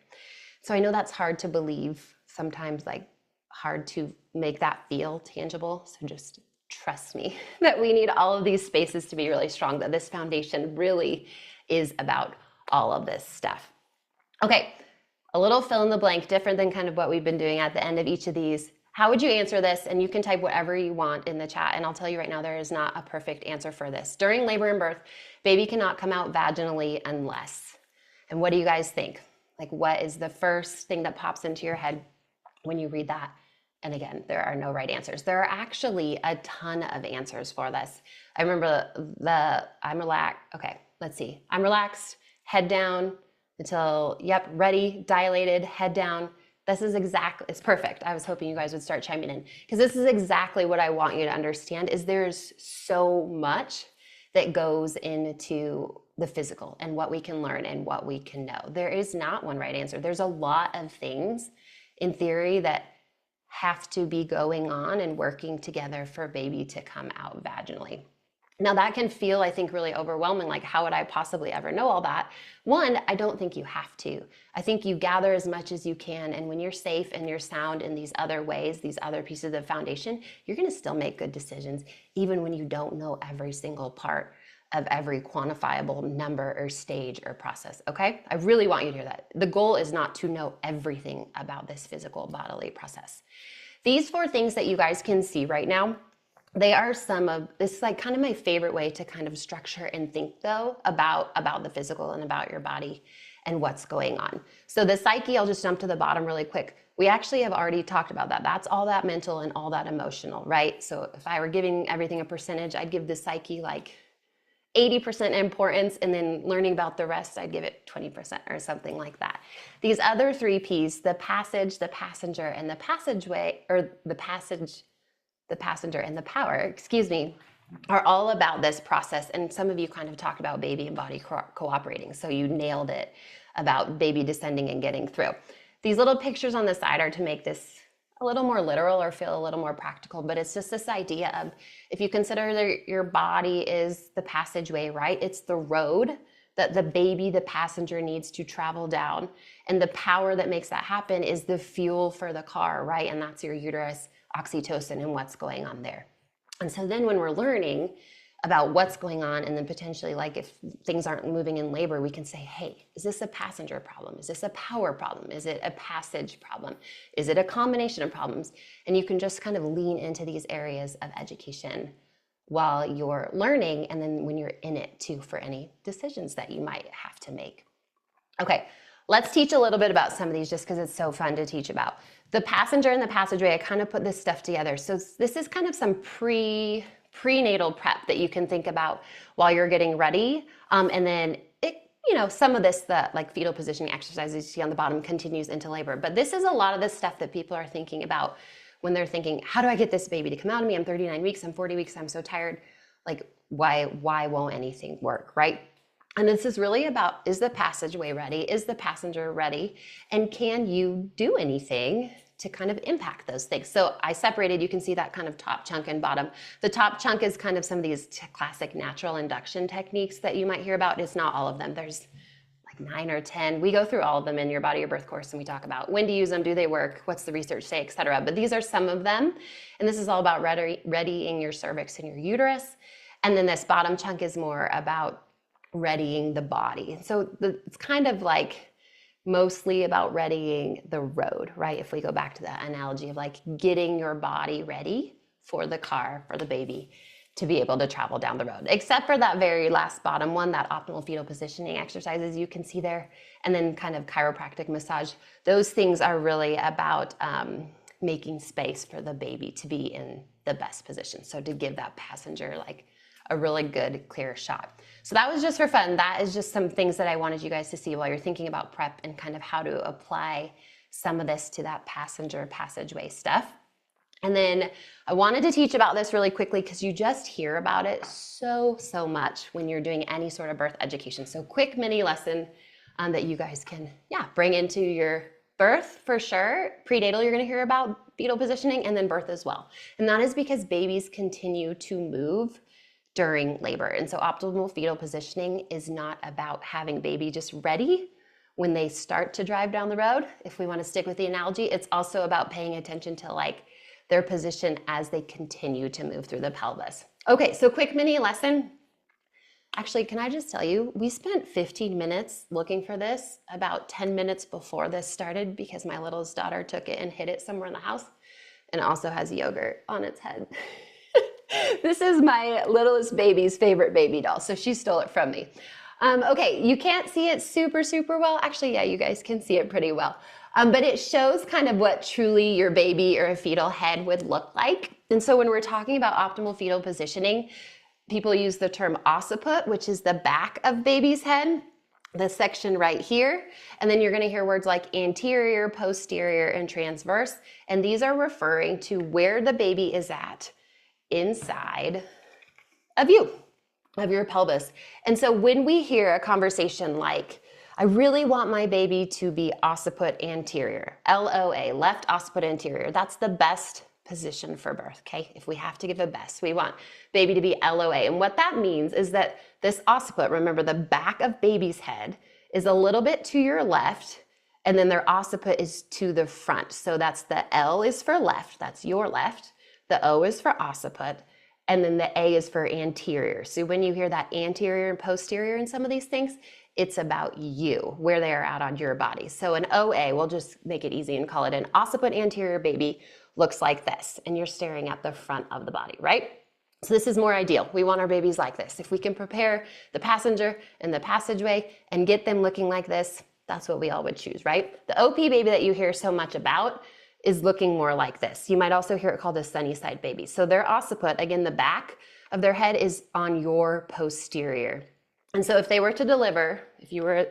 Speaker 1: So I know that's hard to believe, sometimes like hard to make that feel tangible. So just trust me that we need all of these spaces to be really strong, that this foundation really is about all of this stuff. Okay, a little fill in the blank, different than kind of what we've been doing at the end of each of these. How would you answer this? And you can type whatever you want in the chat. And I'll tell you right now, there is not a perfect answer for this. During labor and birth, baby cannot come out vaginally unless. And what do you guys think? Like, what is the first thing that pops into your head when you read that? And again, there are no right answers. There are actually a ton of answers for this. I remember I'm relaxed. Okay, let's see. I'm relaxed, head down until, yep, ready, dilated, head down. This is exactly, it's perfect. I was hoping you guys would start chiming in, because this is exactly what I want you to understand is there's so much that goes into the physical and what we can learn and what we can know. There is not one right answer. There's a lot of things in theory that have to be going on and working together for baby to come out vaginally. Now that can feel, I think, really overwhelming. Like, how would I possibly ever know all that? One, I don't think you have to. I think you gather as much as you can. And when you're safe and you're sound in these other ways, these other pieces of foundation, you're going to still make good decisions, even when you don't know every single part of every quantifiable number or stage or process. Okay? I really want you to hear that. The goal is not to know everything about this physical bodily process. These 4 things that you guys can see right now, they are some of, this is like kind of my favorite way to kind of structure and think though about the physical and about your body and what's going on. So the psyche, I'll just jump to the bottom really quick. We actually have already talked about that. That's all that mental and all that emotional, right? So if I were giving everything a percentage, I'd give the psyche like 80% importance, and then learning about the rest, I'd give it 20% or something like that. These other 3 P's, the passage, the passenger, and the passageway, or the passage, the passenger and the power, excuse me, are all about this process. And some of you kind of talked about baby and body cooperating. So you nailed it about baby descending and getting through. These little pictures on the side are to make this a little more literal or feel a little more practical, but it's just this idea of, if you consider that your body is the passageway, right? It's the road that the baby, the passenger, needs to travel down. And the power that makes that happen is the fuel for the car, right? And that's your uterus, oxytocin, and what's going on there. And so then when we're learning about what's going on, and then potentially, like, if things aren't moving in labor, we can say, hey, is this a passenger problem? Is this a power problem? Is it a passage problem? Is it a combination of problems? And you can just kind of lean into these areas of education while you're learning, and then when you're in it too, for any decisions that you might have to make. Okay, let's teach a little bit about some of these, just because it's so fun to teach about. The passenger and the passageway, I kind of put this stuff together. So this is kind of some prenatal prep that you can think about while you're getting ready. And then some of this, the like fetal positioning exercises you see on the bottom, continues into labor. But this is a lot of the stuff that people are thinking about when they're thinking, how do I get this baby to come out of me? I'm 39 weeks, I'm 40 weeks, I'm so tired. Like, why won't anything work, right? And this is really about, is the passageway ready? Is the passenger ready? And can you do anything to kind of impact those things? So I separated, you can see that kind of top chunk and bottom. The top chunk is kind of some of these classic natural induction techniques that you might hear about. It's not all of them. There's like 9 or 10. We go through all of them in your Body Your Birth course, and we talk about when to use them, do they work, what's the research say, et cetera. But these are some of them. And this is all about readying your cervix and your uterus. And then this bottom chunk is more about readying the body. So it's kind of like mostly about readying the road, right? If we go back to that analogy of like getting your body ready for the car, for the baby to be able to travel down the road, except for that very last bottom one, that optimal fetal positioning exercises you can see there, and then kind of chiropractic massage. Those things are really about making space for the baby to be in the best position. So to give that passenger like a really good, clear shot. So that was just for fun. That is just some things that I wanted you guys to see while you're thinking about prep and kind of how to apply some of this to that passenger passageway stuff. And then I wanted to teach about this really quickly because you just hear about it so much when you're doing any sort of birth education. So quick mini lesson that you guys can, bring into your birth for sure. Prenatal, you're gonna hear about fetal positioning, and then birth as well. And that is because babies continue to move during labor. And so optimal fetal positioning is not about having baby just ready when they start to drive down the road. If we want to stick with the analogy, it's also about paying attention to like their position as they continue to move through the pelvis. Okay, so quick mini lesson. Actually, can I just tell you, we spent 15 minutes looking for this about 10 minutes before this started because my littlest daughter took it and hid it somewhere in the house. and also has yogurt on its head. This is my littlest baby's favorite baby doll, so she stole it from me. Okay, you can't see it super well. Actually, yeah, you guys can see it pretty well. But it shows kind of what truly your baby or a fetal head would look like. And so when we're talking about optimal fetal positioning, people use the term occiput, which is the back of baby's head, the section right here. And then you're going to hear words like anterior, posterior, and transverse. And these are referring to where the baby is at inside of you, of your pelvis. And so when we hear a conversation like, I really want my baby to be occiput anterior, LOA, left occiput anterior, that's the best position for birth, okay? If we have to give a best, we want baby to be LOA. And what that means is that this occiput, remember the back of baby's head, is a little bit to your left, and then their occiput is to the front. So that's the L is for left, that's your left. The O is for occiput, and then the A is for anterior. So when you hear that anterior and posterior in some of these things, it's about you, where they are at on your body. So an OA, we'll just make it easy and call it an occiput anterior baby, looks like this, and you're staring at the front of the body, right? So this is more ideal. We want our babies like this. If we can prepare the passenger and the passageway and get them looking like this, that's what we all would choose, right? The OP baby that you hear so much about is looking more like this. You might also hear it called a sunny side baby. So their occiput, again, the back of their head is on your posterior. And so if they were to deliver, if you were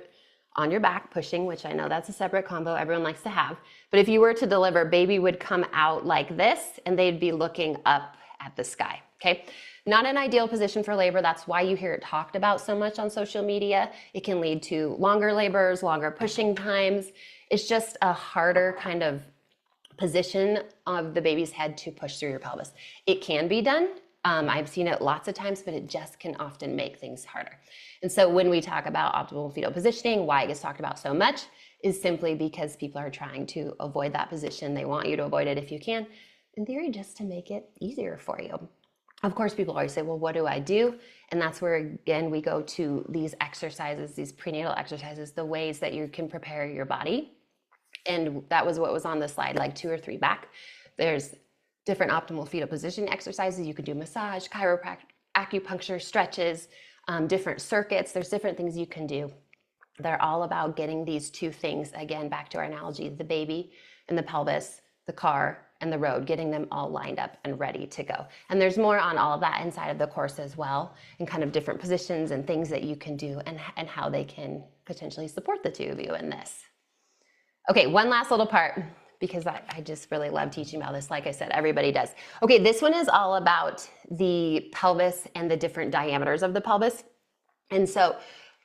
Speaker 1: on your back pushing, which I know that's a separate combo everyone likes to have, but if you were to deliver, baby would come out like this and they'd be looking up at the sky, okay? Not an ideal position for labor. That's why you hear it talked about so much on social media. It can lead to longer labors, longer pushing times. It's just a harder kind of position of the baby's head to push through your pelvis. It can be done. I've seen it lots of times, but it just can often make things harder. And so when we talk about optimal fetal positioning, why it gets talked about so much is simply because people are trying to avoid that position. They want you to avoid it if you can, in theory, just to make it easier for you. Of course, people always say, well, what do I do? And that's where, again, we go to these exercises, these prenatal exercises, the ways that you can prepare your body. And that was what was on the slide, like 2 or 3 back. There's different optimal fetal position exercises. You could do massage, chiropractic, acupuncture, stretches, different circuits. There's different things you can do. They're all about getting these 2 things, again, back to our analogy, the baby and the pelvis, the car and the road, getting them all lined up and ready to go. And there's more on all of that inside of the course as well, and kind of different positions and things that you can do and how they can potentially support the 2 of you in this. Okay, one last little part, because I just really love teaching about this. Like I said, everybody does. Okay, this one is all about the pelvis and the different diameters of the pelvis. And so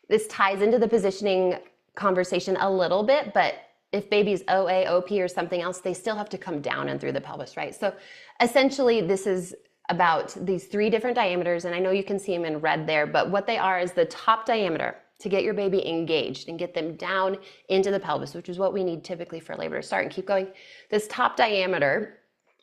Speaker 1: this ties into the positioning conversation a little bit, but if baby's OA, OP, or something else, they still have to come down and through the pelvis, right? So essentially, this is about these 3 different diameters, and I know you can see them in red there, but what they are is the top diameter to get your baby engaged and get them down into the pelvis, which is what we need typically for labor to start. And keep going. This top diameter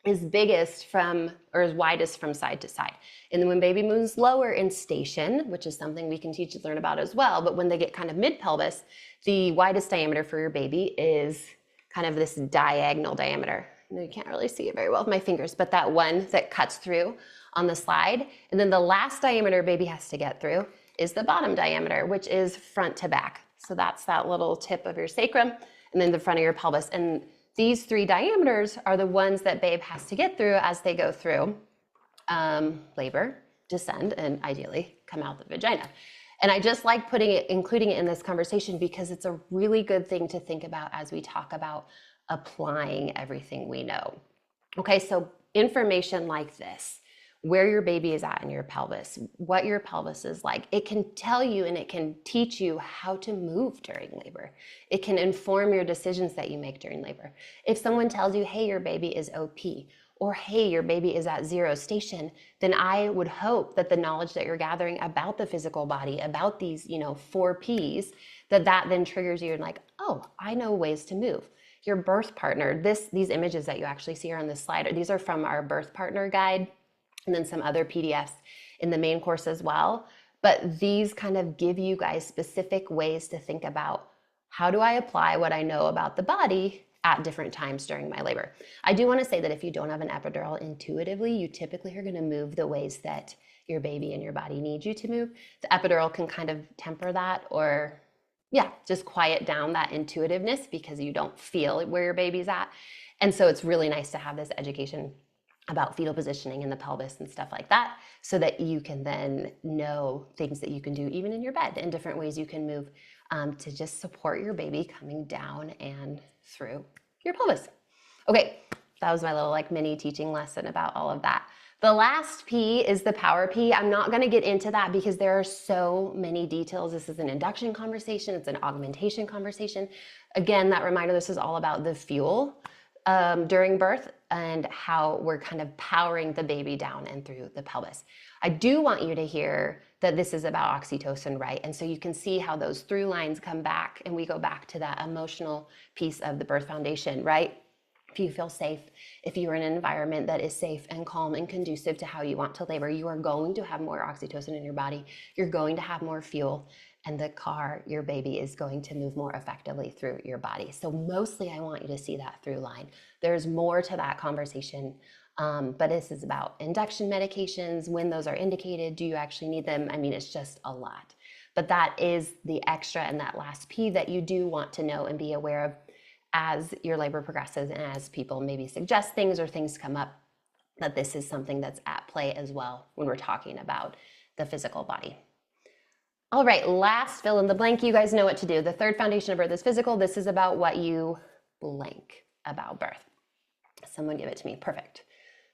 Speaker 1: is biggest from, or is widest from side to side. And then when baby moves lower in station, which is something we can teach and learn about as well, but when they get kind of mid-pelvis, the widest diameter for your baby is kind of this diagonal diameter. You can't really see it very well with my fingers, but that one that cuts through on the slide. And then the last diameter baby has to get through is the bottom diameter, which is front to back. So that's that little tip of your sacrum and then the front of your pelvis. And these 3 diameters are the ones that babe has to get through as they go through labor, descend, and ideally come out the vagina. And I just like including it in this conversation because it's a really good thing to think about as we talk about applying everything we know. Okay, so information like this, where your baby is at in your pelvis, what your pelvis is like. It can tell you and it can teach you how to move during labor. It can inform your decisions that you make during labor. If someone tells you, hey, your baby is OP, or hey, your baby is at 0 station, then I would hope that the knowledge that you're gathering about the physical body, about these, 4 Ps, that then triggers you and like, oh, I know ways to move. Your birth partner, these images that you actually see here on this slide, these are from our birth partner guide, and then some other PDFs in the main course as well. But these kind of give you guys specific ways to think about how do I apply what I know about the body at different times during my labor. I do want to say that if you don't have an epidural, intuitively, you typically are going to move the ways that your baby and your body need you to move. The epidural can kind of temper that, or just quiet down that intuitiveness because you don't feel where your baby's at. And so it's really nice to have this education about fetal positioning in the pelvis and stuff like that, so that you can then know things that you can do even in your bed and different ways you can move to just support your baby coming down and through your pelvis. Okay, that was my little like mini teaching lesson about all of that. The last P is the power P. I'm not going to get into that because there are so many details. This is an induction conversation. It's an augmentation conversation. Again, that reminder, this is all about the fuel during birth and how we're kind of powering the baby down and through the pelvis. I do want you to hear that this is about oxytocin, right? And so you can see how those through lines come back, and we go back to that emotional piece of the birth foundation, right? If you feel safe, if you're in an environment that is safe and calm and conducive to how you want to labor, you are going to have more oxytocin in your body. You're going to have more fuel, and the car, your baby, is going to move more effectively through your body. So mostly I want you to see that through line. There's more to that conversation, but this is about induction medications, when those are indicated, do you actually need them? I mean, it's just a lot. But that is the extra and that last P that you do want to know and be aware of as your labor progresses, and as people maybe suggest things or things come up, that this is something that's at play as well when we're talking about the physical body. All right, last fill in the blank. You guys know what to do. The third foundation of birth is physical. This is about what you blank about birth. Someone give it to me. Perfect.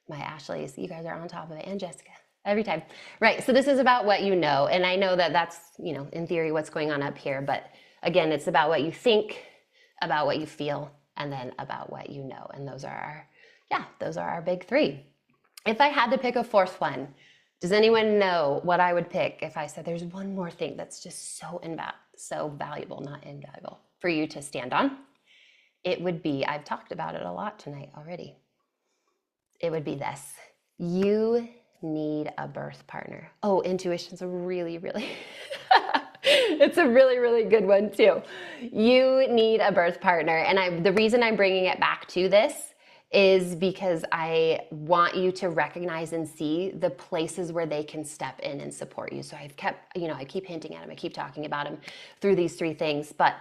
Speaker 1: My Ashleys, you guys are on top of it, and Jessica, every time. Right, so this is about what you know, and I know that that's, in theory what's going on up here, but again, it's about what you think, about what you feel, and then about what you know. And those are our big three. If I had to pick a fourth one, does anyone know what I would pick if I said there's one more thing that's just so valuable, not invaluable, for you to stand on? It would be, I've talked about it a lot tonight already. It would be this. You need a birth partner. Oh, intuition's a really, really it's a really, really good one too. You need a birth partner. And the reason I'm bringing it back to this is because I want you to recognize and see the places where they can step in and support you. So I keep hinting at them, I keep talking about them through these three things, but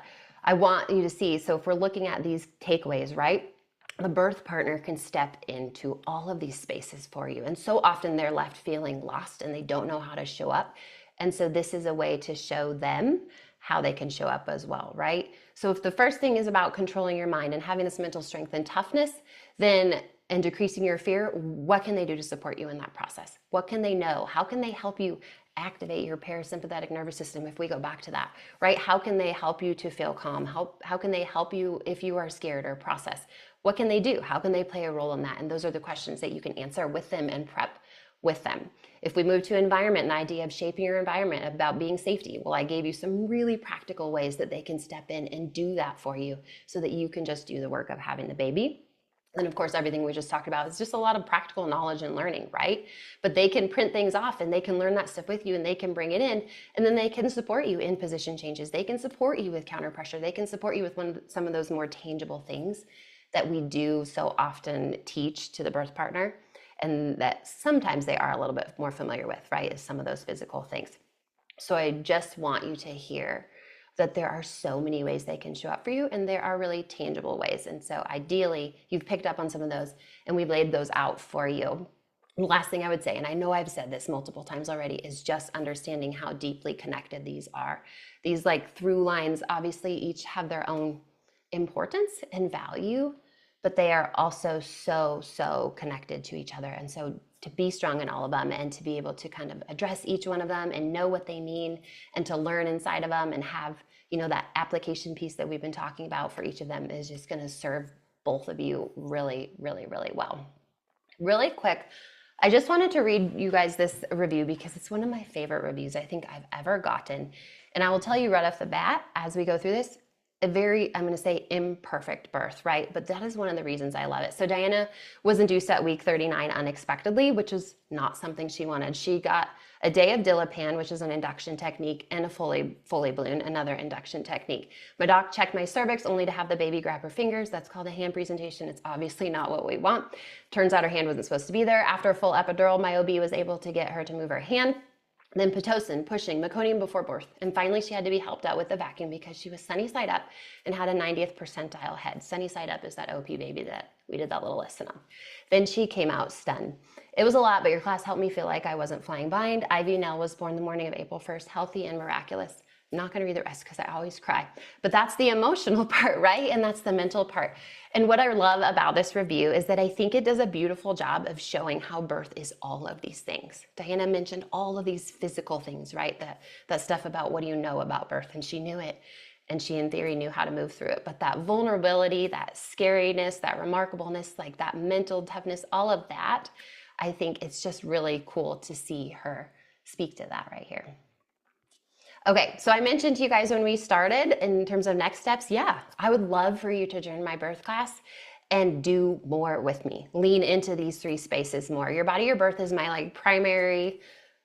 Speaker 1: I want you to see, so if we're looking at these takeaways, right? The birth partner can step into all of these spaces for you. And so often they're left feeling lost and they don't know how to show up. And so this is a way to show them how they can show up as well, right? So if the first thing is about controlling your mind and having this mental strength and toughness, and decreasing your fear, what can they do to support you in that process? What can they know? How can they help you activate your parasympathetic nervous system if we go back to that, right? How can they help you to feel calm? How can they help you if you are scared or process? What can they do? How can they play a role in that? And those are the questions that you can answer with them and prep with them. If we move to environment, and the idea of shaping your environment, about being safety, well, I gave you some really practical ways that they can step in and do that for you so that you can just do the work of having the baby. And of course, everything we just talked about is just a lot of practical knowledge and learning, right? But they can print things off and they can learn that stuff with you and they can bring it in, and then they can support you in position changes. They can support you with counter pressure. They can support you with some of those more tangible things that we do so often teach to the birth partner, and that sometimes they are a little bit more familiar with, right? Is some of those physical things. So I just want you to hear that there are so many ways they can show up for you, and there are really tangible ways. And so ideally, you've picked up on some of those and we've laid those out for you. The last thing I would say, and I know I've said this multiple times already, is just understanding how deeply connected these are. These like through lines obviously each have their own importance and value, but they are also so connected to each other. And so to be strong in all of them and to be able to kind of address each one of them and know what they mean and to learn inside of them and have, that application piece that we've been talking about for each of them is just going to serve both of you really, really, really well. Really quick, I just wanted to read you guys this review because it's one of my favorite reviews I think I've ever gotten. And I will tell you right off the bat, as we go through this, a very, I'm going to say imperfect birth, right? But that is one of the reasons I love it. So Diana was induced at week 39 unexpectedly, which was not something she wanted. She got a day of Dilapan, which is an induction technique, and a Foley balloon, another induction technique. My doc checked my cervix only to have the baby grab her fingers. That's called a hand presentation. It's obviously not what we want. Turns out her hand wasn't supposed to be there. After a full epidural, my OB was able to get her to move her hand. Then Pitocin, pushing, meconium before birth. And finally, she had to be helped out with the vacuum because she was sunny side up and had a 90th percentile head. Sunny side up is that OP baby that we did that little lesson on. Then she came out stunned. It was a lot, but your class helped me feel like I wasn't flying blind. Ivy Nell was born the morning of April 1st, healthy and miraculous. I'm not going to read the rest because I always cry. But that's the emotional part, right? And that's the mental part. And what I love about this review is that I think it does a beautiful job of showing how birth is all of these things. Diana mentioned all of these physical things, right? That stuff about what do you know about birth, and she knew it. And she, in theory, knew how to move through it. But that vulnerability, that scariness, that remarkableness, like that mental toughness, all of that, I think it's just really cool to see her speak to that right here. Okay, so I mentioned to you guys when we started in terms of next steps, yeah, I would love for you to join my birth class and do more with me. Lean into these 3 spaces more. Your Body, Your Birth is my like primary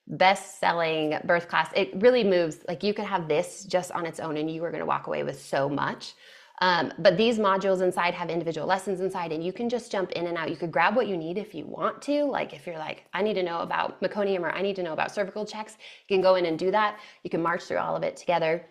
Speaker 1: best-selling birth class. It really moves, like you could have this just on its own and you are gonna walk away with so much. But these modules inside have individual lessons inside, and you can just jump in and out. You could grab what you need if you want to. Like if you're like, I need to know about meconium or I need to know about cervical checks, you can go in and do that. You can march through all of it together.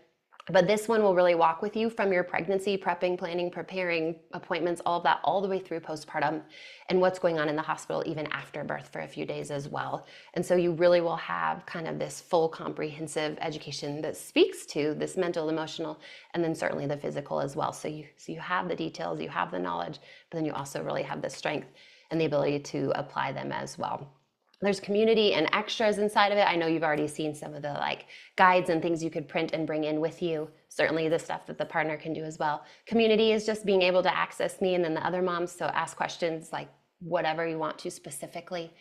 Speaker 1: But this one will really walk with you from your pregnancy, prepping, planning, preparing, appointments, all of that, all the way through postpartum and what's going on in the hospital even after birth for a few days as well. And so you really will have kind of this full comprehensive education that speaks to this mental, emotional, and then certainly the physical as well. So you have the details, you have the knowledge, but then you also really have the strength and the ability to apply them as well. There's community and extras inside of it. I know you've already seen some of the like guides and things you could print and bring in with you. Certainly the stuff that the partner can do as well. Community is just being able to access me and then the other moms. So ask questions like whatever you want to specifically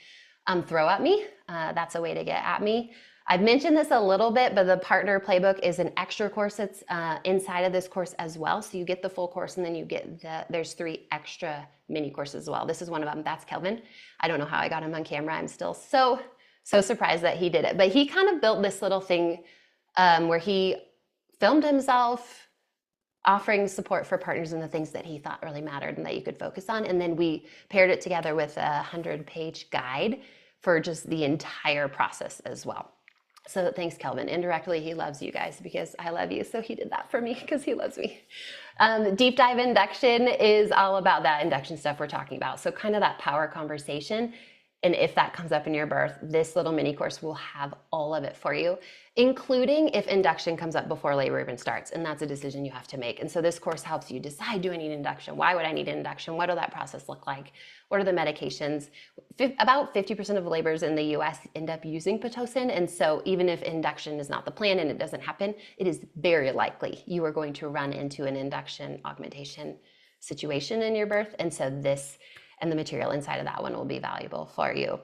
Speaker 1: throw at me. That's a way to get at me. I've mentioned this a little bit, but the partner playbook is an extra course that's inside of this course as well. So you get the full course and then you get there's 3 extra mini courses as well. This is one of them. That's Kelvin. I don't know how I got him on camera. I'm still so surprised that he did it. But he kind of built this little thing where he filmed himself offering support for partners and the things that he thought really mattered and that you could focus on. And then we paired it together with a 100-page guide for just the entire process as well. So thanks, Kelvin. Indirectly, he loves you guys because I love you. So he did that for me because he loves me. Deep dive induction is all about that induction stuff we're talking about. So kind of that power conversation. And if that comes up in your birth, this little mini course will have all of it for you, including if induction comes up before labor even starts. And that's a decision you have to make. And so this course helps you decide, do I need induction? Why would I need induction? What will that process look like? What are the medications? About 50% of labors in the US end up using Pitocin. And so even if induction is not the plan and it doesn't happen, it is very likely you are going to run into an induction augmentation situation in your birth. And so this and the material inside of that one will be valuable for you.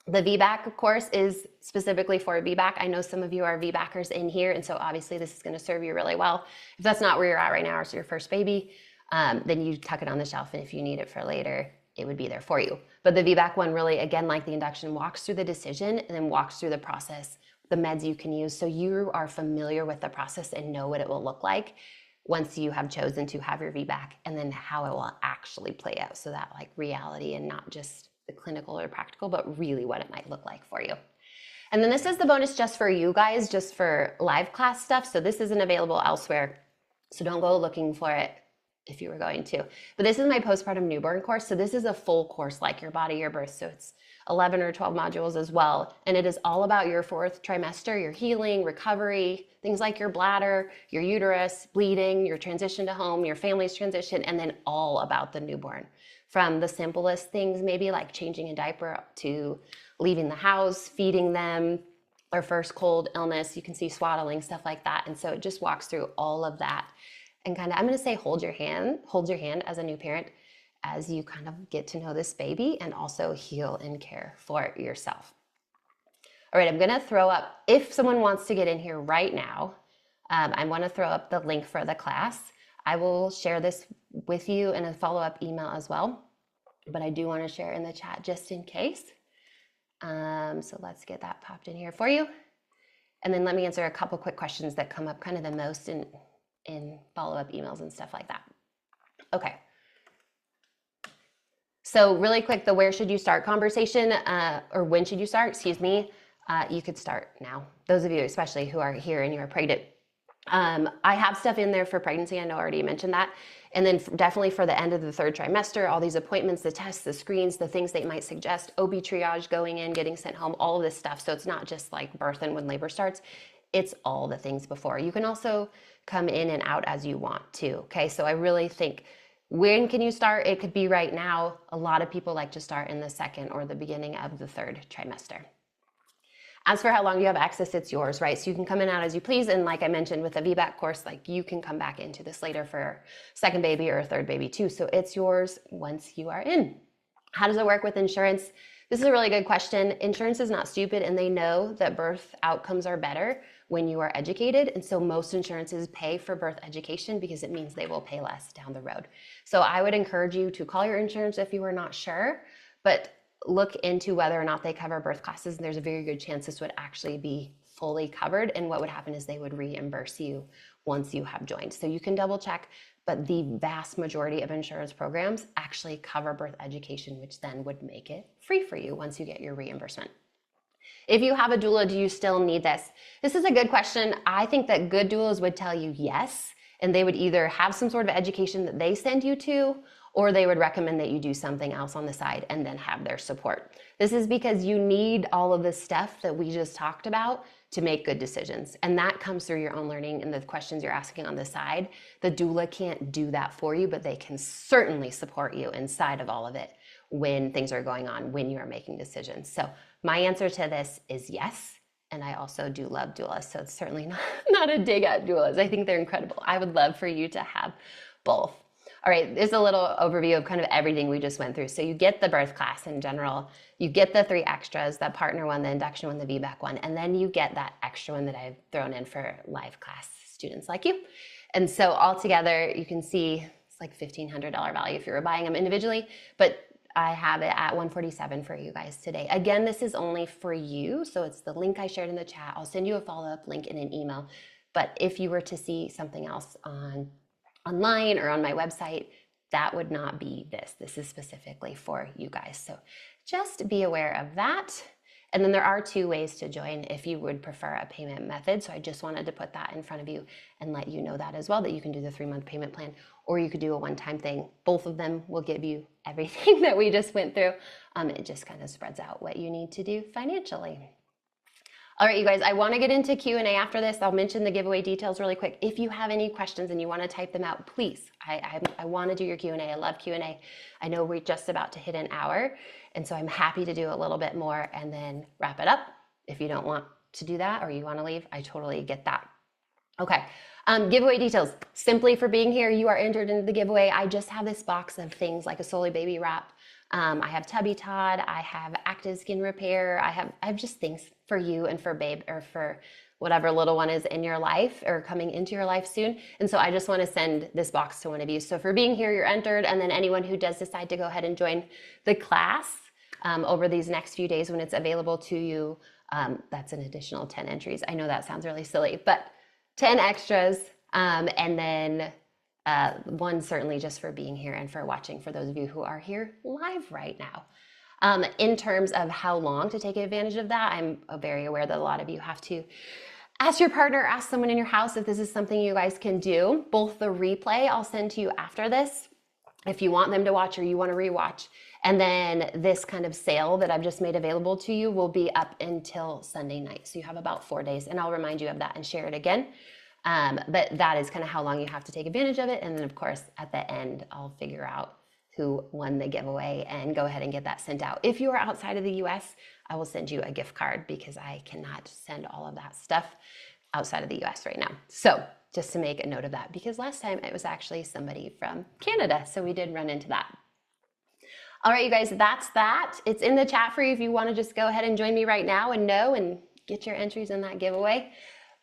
Speaker 1: The VBAC, of course, is specifically for VBAC. I know some of you are VBACers in here, and so obviously this is going to serve you really well. If that's not where you're at right now, or it's your first baby, then you tuck it on the shelf, and if you need it for later, it would be there for you. But the VBAC one really, again, like the induction, walks through the decision and then walks through the process, the meds you can use, so you are familiar with the process and know what it will look like once you have chosen to have your VBAC, and then how it will actually play out. So that like reality and not just the clinical or practical, but really what it might look like for you. And then this is the bonus just for you guys, just for live class stuff. So this isn't available elsewhere. So don't go looking for it if you were going to. But this is my postpartum newborn course. So this is a full course like Your Body, Your Birth. So it's 11 or 12 modules as well. And it is all about your 4th trimester, your healing, recovery, things like your bladder, your uterus, bleeding, your transition to home, your family's transition, and then all about the newborn. From the simplest things, maybe like changing a diaper, to leaving the house, feeding them, their first cold illness, you can see swaddling, stuff like that. And so it just walks through all of that. And kind of, I'm going to say hold your hand as a new parent as you kind of get to know this baby and also heal and care for yourself. All right, I'm going to throw up, if someone wants to get in here right now, I want to throw up the link for the class. I will share this with you in a follow-up email as well, but I do want to share in the chat just in case. So let's get that popped in here for you. And then let me answer a couple quick questions that come up kind of the most in follow-up emails and stuff like that. Okay. So really quick, the where should you start conversation, or when should you start, excuse me, you could start now. Those of you especially who are here and you are pregnant. I have stuff in there for pregnancy. I know I already mentioned that. And then definitely for the end of the 3rd trimester, all these appointments, the tests, the screens, the things they might suggest, OB triage, going in, getting sent home, all of this stuff. So it's not just like birth and when labor starts, it's all the things before. You can also come in and out as you want to. Okay. So I really think, when can you start? It could be right now. A lot of people like to start in the 2nd or the beginning of the 3rd trimester. As for how long you have access, it's yours, right? So you can come in and out as you please. And like I mentioned with the VBAC course, like you can come back into this later for 2nd baby or a 3rd baby too. So it's yours once you are in. How does it work with insurance? This is a really good question. Insurance is not stupid, and they know that birth outcomes are better when you are educated. And so most insurances pay for birth education because it means they will pay less down the road. So I would encourage you to call your insurance if you are not sure, but look into whether or not they cover birth classes. And there's a very good chance this would actually be fully covered. And what would happen is they would reimburse you once you have joined. So you can double check, but the vast majority of insurance programs actually cover birth education, which then would make it free for you once you get your reimbursement. If you have a doula, do you still need this? This is a good question. I think that good doulas would tell you yes, and they would either have some sort of education that they send you to, or they would recommend that you do something else on the side and then have their support. This is because you need all of this stuff that we just talked about to make good decisions. And that comes through your own learning and the questions you're asking on the side. The doula can't do that for you, but they can certainly support you inside of all of it when things are going on, when you are making decisions. So my answer to this is yes. And I also do love doulas. So it's certainly not a dig at doulas. I think they're incredible. I would love for you to have both. All right, there's a little overview of kind of everything we just went through. So you get the birth class in general, you get the 3 extras, the partner one, the induction one, the VBAC one, and then you get that extra one that I've thrown in for live class students like you. And so altogether, you can see it's like $1,500 value if you were buying them individually, but I have it at $147 for you guys today. Again, this is only for you. So it's the link I shared in the chat. I'll send you a follow-up link in an email. But if you were to see something else online or on my website, that would not be this. This is specifically for you guys. So just be aware of that. And then there are 2 ways to join if you would prefer a payment method. So I just wanted to put that in front of you and let you know that as well, that you can do the 3-month payment plan, or you could do a one-time thing. Both of them will give you everything that we just went through. It just kind of spreads out what you need to do financially. All right, you guys, I want to get into Q&A after this. I'll mention the giveaway details really quick. If you have any questions and you want to type them out, please. I want to do your Q&A. I love Q&A. I know we're just about to hit an hour, and so I'm happy to do a little bit more and then wrap it up. If you don't want to do that or you want to leave, I totally get that. Okay, giveaway details. Simply for being here, you are entered into the giveaway. I just have this box of things like a Soli Baby wrap. I have Tubby Todd, I have Active Skin Repair, I have just things for you and for babe or for whatever little one is in your life or coming into your life soon. And so I just want to send this box to one of you. So for being here, you're entered. And then anyone who does decide to go ahead and join the class over these next few days when it's available to you, that's an additional 10 entries. I know that sounds really silly, but 10 extras. And then one certainly just for being here and for watching for those of you who are here live right now. In terms of how long to take advantage of that, I'm very aware that a lot of you have to ask your partner, ask someone in your house if this is something you guys can do. Both the replay I'll send to you after this if you want them to watch or you want to rewatch. And then this kind of sale that I've just made available to you will be up until Sunday night. So you have about 4 days, and I'll remind you of that and share it again. But that is kind of how long you have to take advantage of it. And then of course, at the end, I'll figure out who won the giveaway and go ahead and get that sent out. If you are outside of the US, I will send you a gift card because I cannot send all of that stuff outside of the US right now. So just to make a note of that, because last time it was actually somebody from Canada. So we did run into that. All right, you guys, that's that. It's in the chat for you if you want to just go ahead and join me right now and get your entries in that giveaway.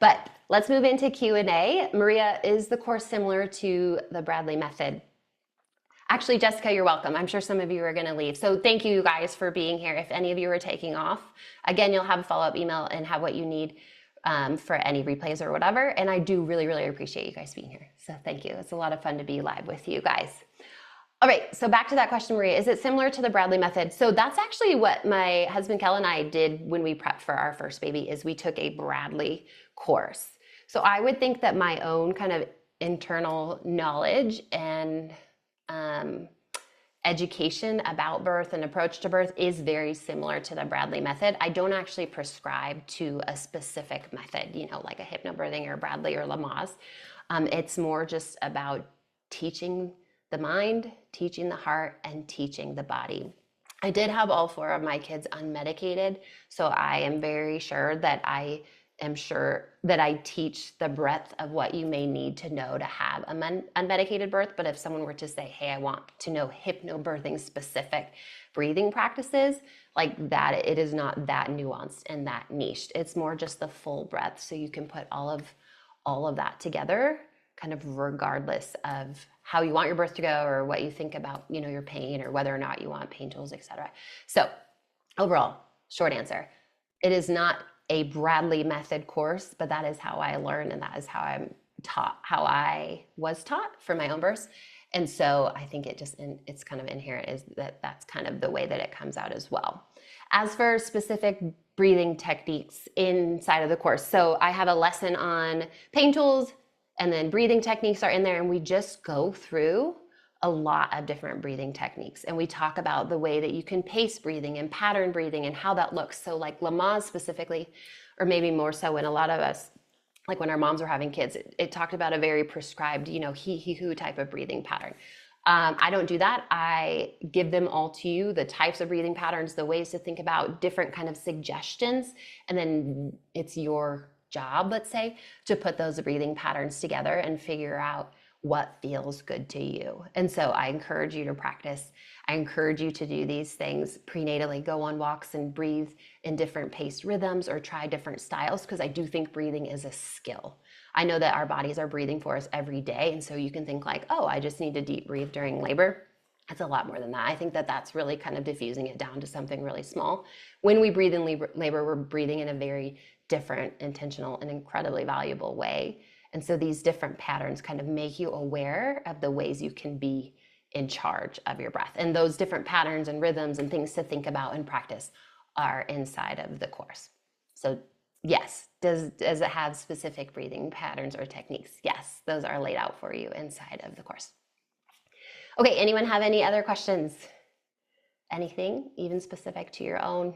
Speaker 1: But let's move into Q&A. Maria, is the course similar to the Bradley method? Actually, Jessica, you're welcome. I'm sure some of you are going to leave. So thank you guys for being here. If any of you are taking off, again, you'll have a follow-up email and have what you need for any replays or whatever. And I do really, really appreciate you guys being here. So thank you. It's a lot of fun to be live with you guys. All right, so back to that question, Maria. Is it similar to the Bradley method? So that's actually what my husband Kel and I did when we prepped for our first baby, is we took a Bradley course. So I would think that my own kind of internal knowledge and education about birth and approach to birth is very similar to the Bradley method. I don't actually prescribe to a specific method, you know, like a hypnobirthing or Bradley or Lamaze. It's more just about teaching the mind, teaching the heart, and teaching the body. I did have all 4 of my kids unmedicated, so I am very sure that I teach the breadth of what you may need to know to have an unmedicated birth. But if someone were to say, hey, I want to know hypnobirthing specific breathing practices, like that, it is not that nuanced and that niched. It's more just the full breadth. So you can put all of that together, kind of regardless of how you want your birth to go or what you think about, you know, your pain or whether or not you want pain tools, etc. So overall, short answer, it is not a Bradley method course, but that is how I learned, and that is how I'm taught, how I was taught for my own births. And so I think it's kind of inherent is that that's kind of the way that it comes out as well. As for specific breathing techniques inside of the course, so I have a lesson on pain tools, and then breathing techniques are in there, and we just go through a lot of different breathing techniques. And we talk about the way that you can pace breathing and pattern breathing and how that looks. So like Lamaze specifically, or maybe more so when a lot of us, like when our moms were having kids, it talked about a very prescribed, you know, he-hoo type of breathing pattern. I don't do that. I give them all to you, the types of breathing patterns, the ways to think about different kind of suggestions. And then it's your job, let's say, to put those breathing patterns together and figure out what feels good to you. And so I encourage you to practice. I encourage you to do these things prenatally, go on walks and breathe in different paced rhythms or try different styles, because I do think breathing is a skill. I know that our bodies are breathing for us every day. And so you can think like, oh, I just need to deep breathe during labor. It's a lot more than that. I think that that's really kind of diffusing it down to something really small. When we breathe in labor, we're breathing in a very different, intentional, and incredibly valuable way. And so these different patterns kind of make you aware of the ways you can be in charge of your breath. And those different patterns and rhythms and things to think about and practice are inside of the course. So yes, does it have specific breathing patterns or techniques? Yes, those are laid out for you inside of the course. Okay, anyone have any other questions? Anything even specific to your own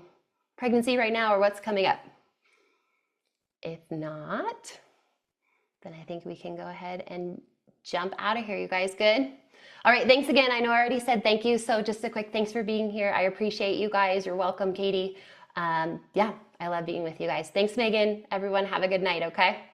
Speaker 1: pregnancy right now or what's coming up? If not, then I think we can go ahead and jump out of here. You guys good? All right, thanks again. I know I already said thank you, so just a quick thanks for being here. I appreciate you guys. You're welcome, Katie. Yeah, I love being with you guys. Thanks, Megan. Everyone, have a good night, okay?